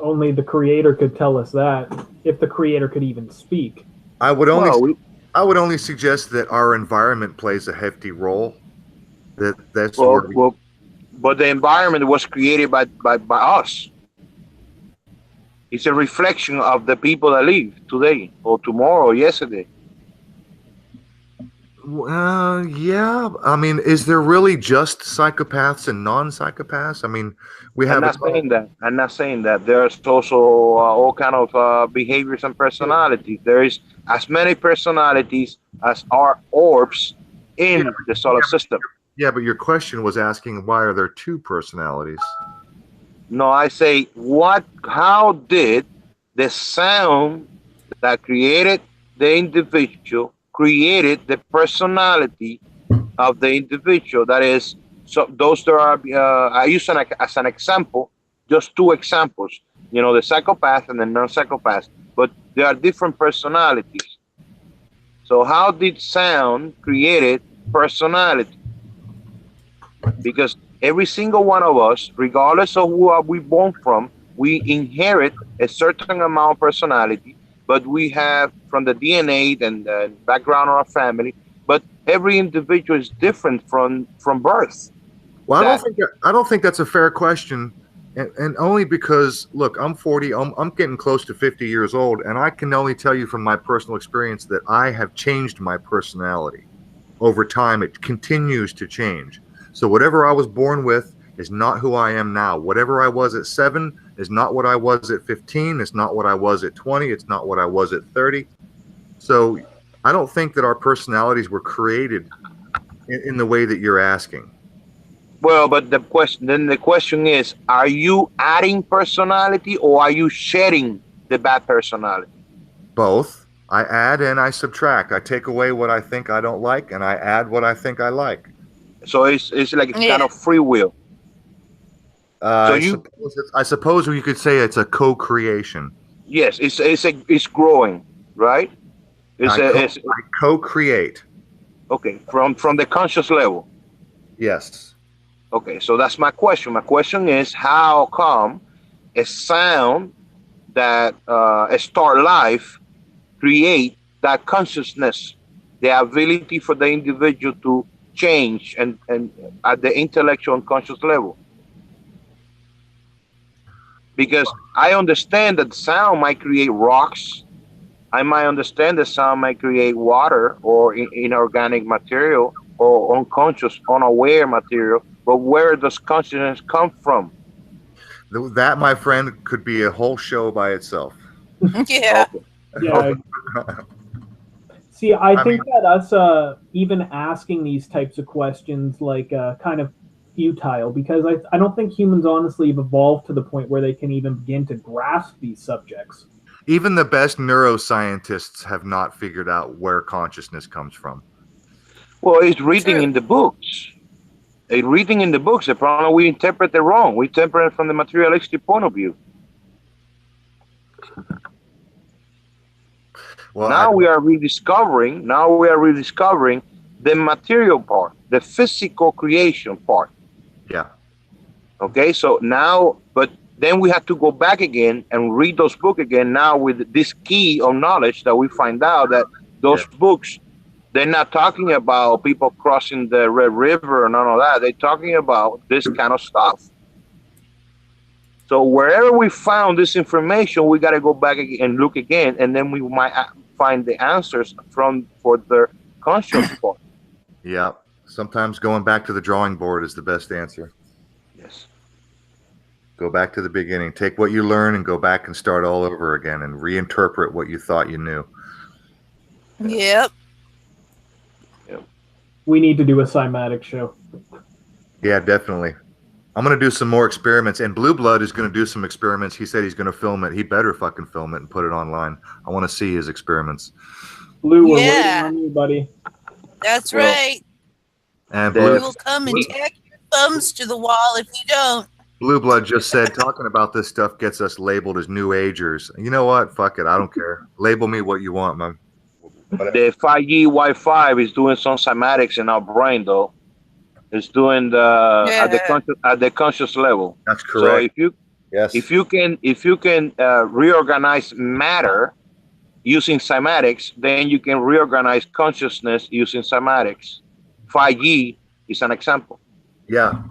Only the creator could tell us that, if the creator could even speak. I would only suggest that our environment plays a hefty role. But the environment was created by us. It's a reflection of the people that live today or tomorrow or yesterday. Yeah. I mean, is there really just psychopaths and non-psychopaths? I mean, I'm not saying that. There's also all kind of behaviors and personalities. There is as many personalities as are orbs in the solar system. Yeah, but your question was asking why are there 2 personalities? No, I say how did the sound that created the individual created the personality of the individual? That is, so those that are, I use as an example, just 2 examples, the psychopath and the non-psychopath, but there are different personalities. So how did sound create personality? Because every single one of us, regardless of who are we born from, we inherit a certain amount of personality, but we have from the DNA and the background of our family, but every individual is different from birth. Well, I don't think that's a fair question, and only because, look, I'm 40, I'm getting close to 50 years old, and I can only tell you from my personal experience that I have changed my personality over time. It continues to change. So whatever I was born with is not who I am now. Whatever I was at 7 is not what I was at 15. It's not what I was at 20. It's not what I was at 30. So I don't think that our personalities were created in the way that you're asking. Well, but the question is, are you adding personality or are you shedding the bad personality? Both. I add and I subtract. I take away what I think I don't like and I add what I think I like. So it's like kind of free will. I suppose you could say it's a co-creation. Yes, it's growing, right? I co-create. Okay, from the conscious level. Yes. Okay, so that's my question. My question is, how come a sound that start life create that consciousness, the ability for the individual to change and at the intellectual and conscious level? Because I understand that sound might create rocks. I might understand that sound might create water or inorganic material or unconscious, unaware material. But where does consciousness come from? That, my friend, could be a whole show by itself. Yeah. Okay. Yeah. See, I think that us even asking these types of questions, kind of futile, because I don't think humans honestly have evolved to the point where they can even begin to grasp these subjects. Even the best neuroscientists have not figured out where consciousness comes from. Well, it's reading in the books. Reading in the books, the problem we interpret it wrong. We interpret it from the materialistic point of view. Well, now we are rediscovering the material part, the physical creation part. Yeah. Okay, so now, but then we have to go back again and read those books again now with this key of knowledge that we find out that those books, they're not talking about people crossing the Red River or none of that. They're talking about this kind of stuff. So wherever we found this information, we got to go back and look again, and then we might find the answers for the conscious part. Yeah. Sometimes going back to the drawing board is the best answer. Yes. Go back to the beginning. Take what you learn and go back and start all over again and reinterpret what you thought you knew. Yep. We need to do a cymatic show. Yeah, definitely. I'm going to do some more experiments, and Blue Blood is going to do some experiments. He said he's going to film it. He better fucking film it and put it online. I want to see his experiments. Blue, we're Yeah. waiting on you, buddy. That's Well, right. And We Blue, will come and tack your thumbs to the wall if you don't. Blue Blood just said talking about this stuff gets us labeled as New Agers. You know what? Fuck it. I don't care. Label me what you want, man. The 5G Wi-Fi is doing some cymatics in our brain, though. It's doing at the conscious level. That's correct. So if you can reorganize matter using cymatics, then you can reorganize consciousness using cymatics. 5G is an example. Yeah.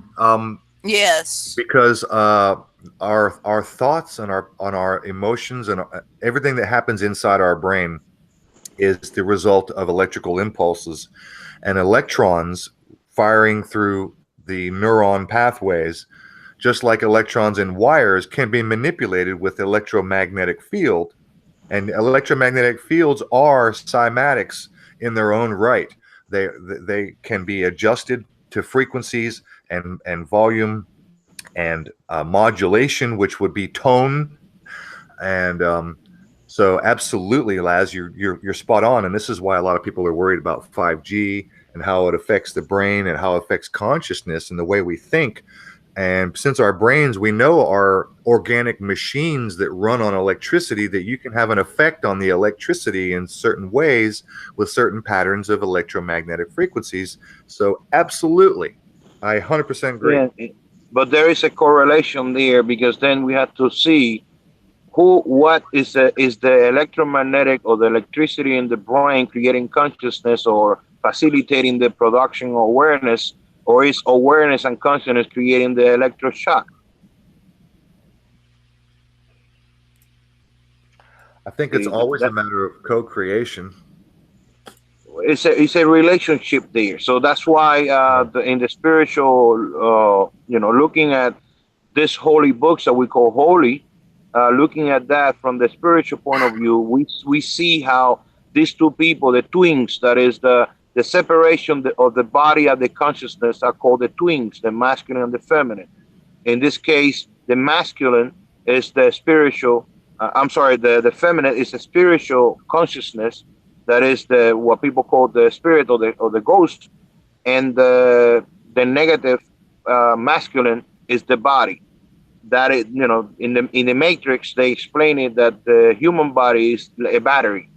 Yes. Because our thoughts and our emotions and everything that happens inside our brain is the result of electrical impulses, and electrons firing through the neuron pathways, just like electrons in wires, can be manipulated with electromagnetic field. And electromagnetic fields are cymatics in their own right. They can be adjusted to frequencies and volume and modulation, which would be tone. And so absolutely, Laz, you're spot on. And this is why a lot of people are worried about 5G and how it affects the brain and how it affects consciousness and the way we think. And since our brains, we know, are organic machines that run on electricity, that you can have an effect on the electricity in certain ways with certain patterns of electromagnetic frequencies. So absolutely, I 100% agree. Yeah, but there is a correlation there, because then we have to see what is the electromagnetic or the electricity in the brain creating consciousness or facilitating the production of awareness, or is awareness and consciousness creating the electroshock? I think it's always a matter of co-creation. It's a relationship there. So that's why in the spiritual, looking at this holy books that we call holy, looking at that from the spiritual point of view, we see how these two people, the twins, that is the separation of the body and the consciousness, are called the twins, the masculine and the feminine. In this case, the masculine is the spiritual. The feminine is the spiritual consciousness. That is what people call the spirit or the ghost, and the negative masculine is the body. That is, in the Matrix, they explain it that the human body is a battery,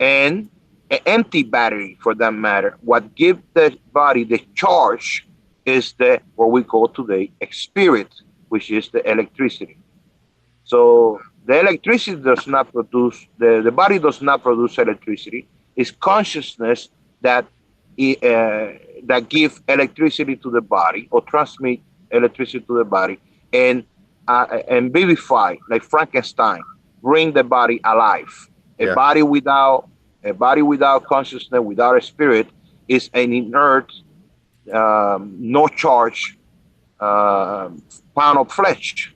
and an empty battery for that matter. What gives the body the charge is what we call today a spirit, which is the electricity. So the electricity does not produce, the body does not produce electricity. It's consciousness that give electricity to the body, or transmit electricity to the body, and vivify, like Frankenstein, bring the body alive. A body without consciousness, without a spirit, is an inert, no charge pound of flesh.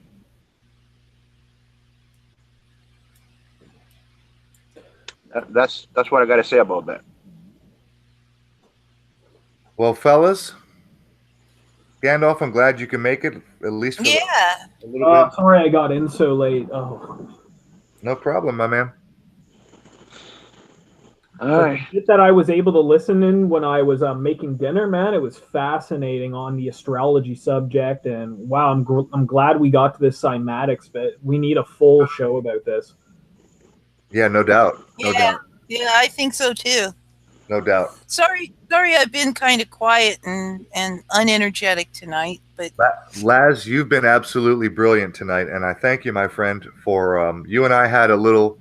That's what I got to say about that. Well, fellas, Gandalf, I'm glad you can make it, at least for a little bit. Sorry I got in so late. Oh. No problem, my man. All right. The shit that I was able to listen in when I was making dinner, man, it was fascinating on the astrology subject. And wow, I'm glad we got to this cymatics, but we need a full show about this. Yeah, no doubt. No doubt. Yeah, I think so too. No doubt. Sorry, I've been kind of quiet and unenergetic tonight, but Laz, you've been absolutely brilliant tonight, and I thank you, my friend, for you and I had a little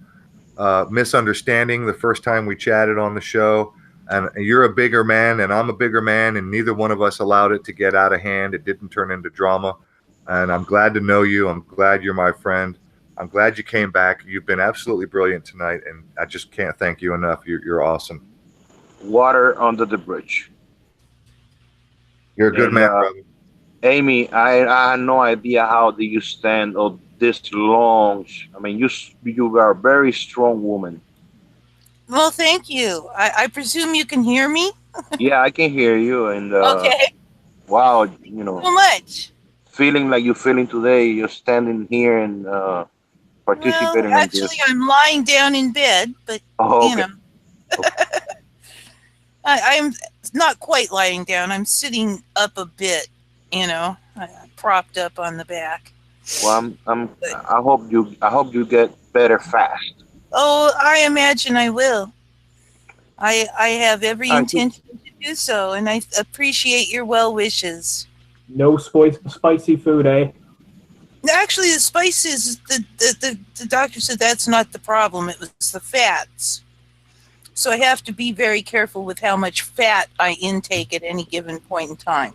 misunderstanding the first time we chatted on the show, and you're a bigger man and I'm a bigger man, and neither one of us allowed it to get out of hand. It didn't turn into drama, and I'm glad to know you. I'm glad you're my friend. I'm glad you came back. You've been absolutely brilliant tonight, and I just can't thank you enough. You're awesome. Water under the bridge. You're a good And man, brother. Amy, I had no idea how do you stand of this long. I mean, you are a very strong woman. Well, thank you. I presume you can hear me? Yeah, I can hear you. And Okay. wow, So much. feeling like you're feeling today. You're standing here and Well, participating in actually, this. I'm lying down in bed, but, Oh, you okay. know, I'm not quite lying down. I'm sitting up a bit, propped up on the back. Well, But, I hope you get better fast. oh, I imagine I will. I have every I think intention to do so, and I appreciate your well wishes. No spicy food, eh? Actually, the spices, the doctor said that's not the problem. It was the fats. So I have to be very careful with how much fat I intake at any given point in time.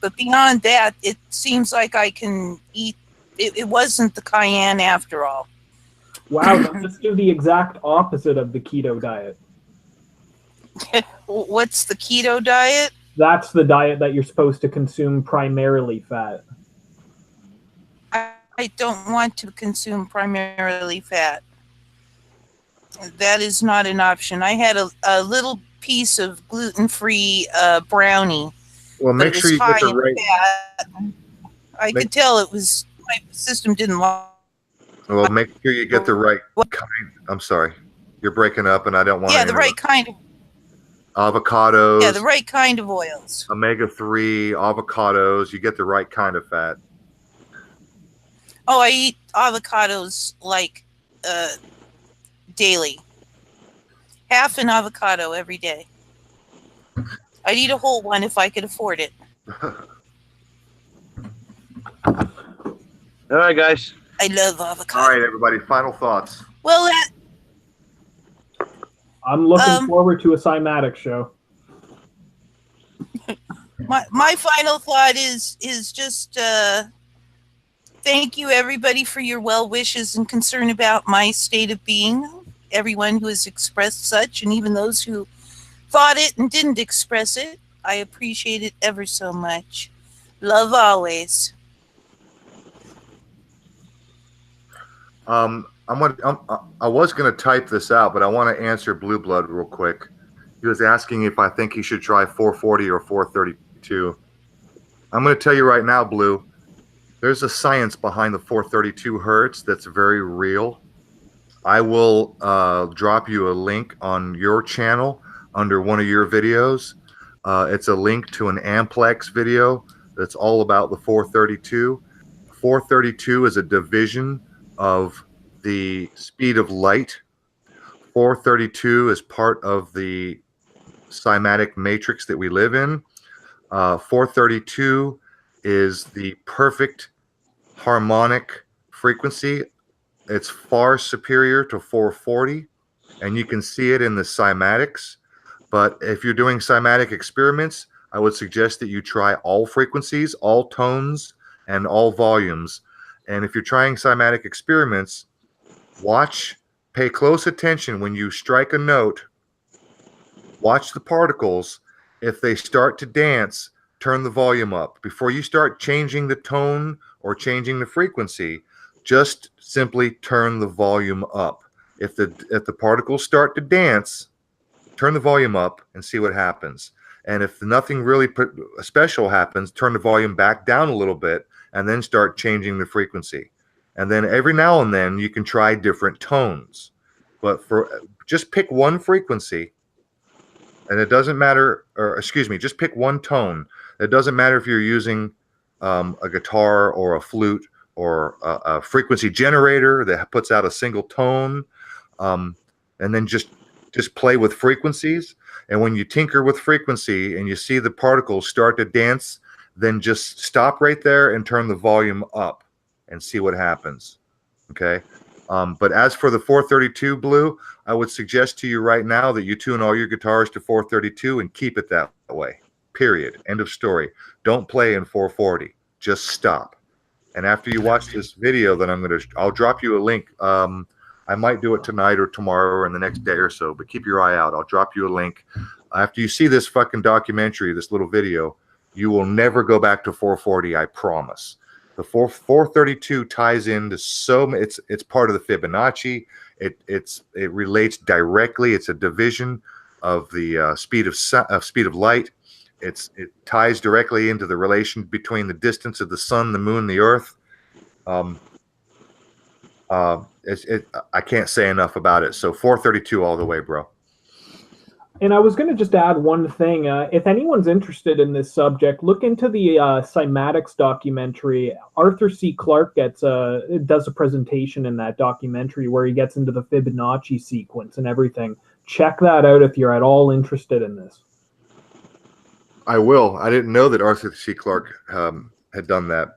But beyond that, it seems like I can eat. It wasn't the cayenne after all. Wow, let's do the exact opposite of the keto diet. What's the keto diet? That's the diet that you're supposed to consume primarily fat. I don't want to consume primarily fat. That is not an option. I had a little piece of gluten-free brownie, Well, but make it was sure you get high the in right. fat. I could tell it was, my system didn't like. Well, make sure you get the right kind. I'm sorry, you're breaking up, and I don't want to Yeah, the right kind of. avocados. Yeah, the right kind of oils. Omega-3 avocados. You get the right kind of fat. Oh, I eat avocados like daily. Half an avocado every day. I'd eat a whole one if I could afford it. All right, guys. I love avocado. All right, everybody. Final thoughts. Well, I'm looking forward to a cymatic show. my final thought is just thank you everybody for your well wishes and concern about my state of being. Everyone who has expressed such, and even those who thought it and didn't express it, I appreciate it ever so much. Love always. I was going to type this out, but I want to answer Blue Blood real quick. He was asking if I think he should try 440 or 432. I'm going to tell you right now, Blue, there's a science behind the 432 hertz that's very real. I will drop you a link on your channel under one of your videos. It's a link to an Amplex video that's all about the 432. 432 is a division of the speed of light. 432 is part of the cymatic matrix that we live in. 432 is the perfect harmonic frequency. It's far superior to 440, and you can see it in the cymatics. But if you're doing cymatic experiments, I would suggest that you try all frequencies, all tones, and all volumes. And if you're trying cymatic experiments, pay close attention when you strike a note. Watch the particles. If they start to dance, turn the volume up. Before you start changing the tone or changing the frequency, just simply turn the volume up. If the particles start to dance, turn the volume up and see what happens. And if nothing really special happens, turn the volume back down a little bit and then start changing the frequency. And then every now and then you can try different tones. But just pick one frequency, and it doesn't matter, or excuse me, just pick one tone. It doesn't matter if you're using a guitar or a flute or a frequency generator that puts out a single tone, and then just play with frequencies. And when you tinker with frequency and you see the particles start to dance, then just stop right there and turn the volume up and see what happens. Okay. But as for the 432 Blue, I would suggest to you right now that you tune all your guitars to 432 and keep it that way. Period. End of story. Don't play in 440. Just stop. And after you watch this video, then I'll drop you a link. I might do it tonight or tomorrow or in the next day or so, but keep your eye out. I'll drop you a link. After you see this fucking documentary, this little video, you will never go back to 440, I promise. The 432 ties into it's part of the Fibonacci. It relates directly. It's a division of the speed of light. It ties directly into the relation between the distance of the sun, the moon, the earth. I can't say enough about it. So 432 all the way, bro. And I was going to just add one thing. If anyone's interested in this subject, look into the cymatics documentary. Arthur C. Clarke does a presentation in that documentary where he gets into the Fibonacci sequence and everything. Check that out if you're at all interested in this. I will. I didn't know that Arthur C. Clarke had done that,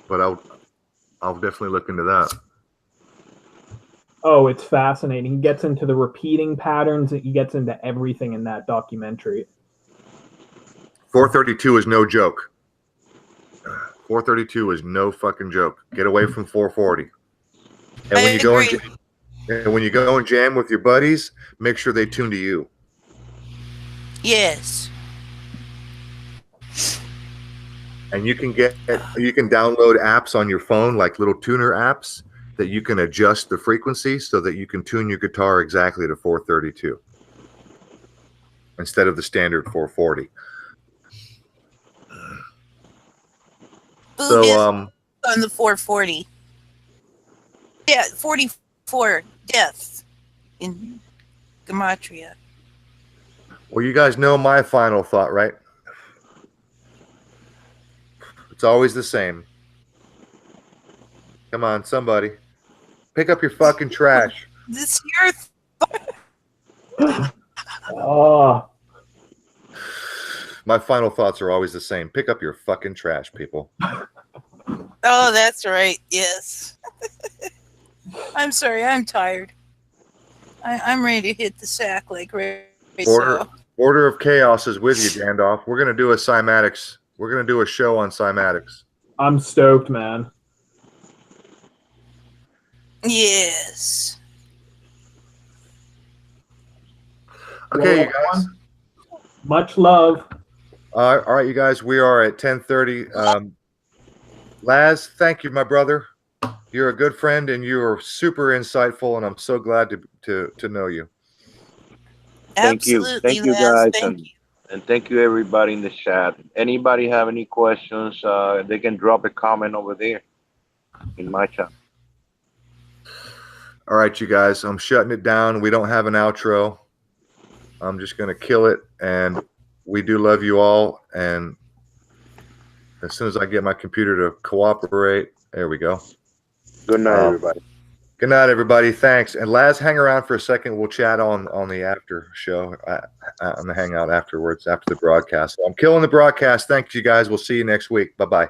but I'll definitely look into that. Oh, it's fascinating. He gets into the repeating patterns. He gets into everything in that documentary. 432 is no joke. 432 is no fucking joke. Get away from 440. And when you go and jam with your buddies, make sure they tune to you. Yes. And you can download apps on your phone, like little tuner apps, that you can adjust the frequency so that you can tune your guitar exactly to 432 instead of the standard 440. So on the 440. Yeah, 44 deaths in Gematria. Well, you guys know my final thought, right? It's always the same. Come on, somebody. Pick up your fucking trash. This year. Oh. My final thoughts are always the same. Pick up your fucking trash, people. Oh, that's right. Yes. I'm sorry. I'm tired. I'm ready to hit the sack like Ray. Order of Chaos is with you, Gandalf. We're going to do a cymatics. We're going to do a show on cymatics. I'm stoked, man. Yes. Okay, you guys. Much love. All right, you guys. We are at 10:30. Laz, thank you, my brother. You're a good friend, and you are super insightful, and I'm so glad to know you. Thank you. Absolutely, Thank you, Laz. guys. And thank you, everybody in the chat. Anybody have any questions, they can drop a comment over there in my chat. All right, you guys. I'm shutting it down. We don't have an outro. I'm just going to kill it, and we do love you all. And as soon as I get my computer to cooperate, there we go. Good night, everybody. Good night, everybody. Thanks. And Laz, hang around for a second. We'll chat on the after show, on the hangout afterwards, after the broadcast. So I'm killing the broadcast. Thanks, you guys. We'll see you next week. Bye-bye.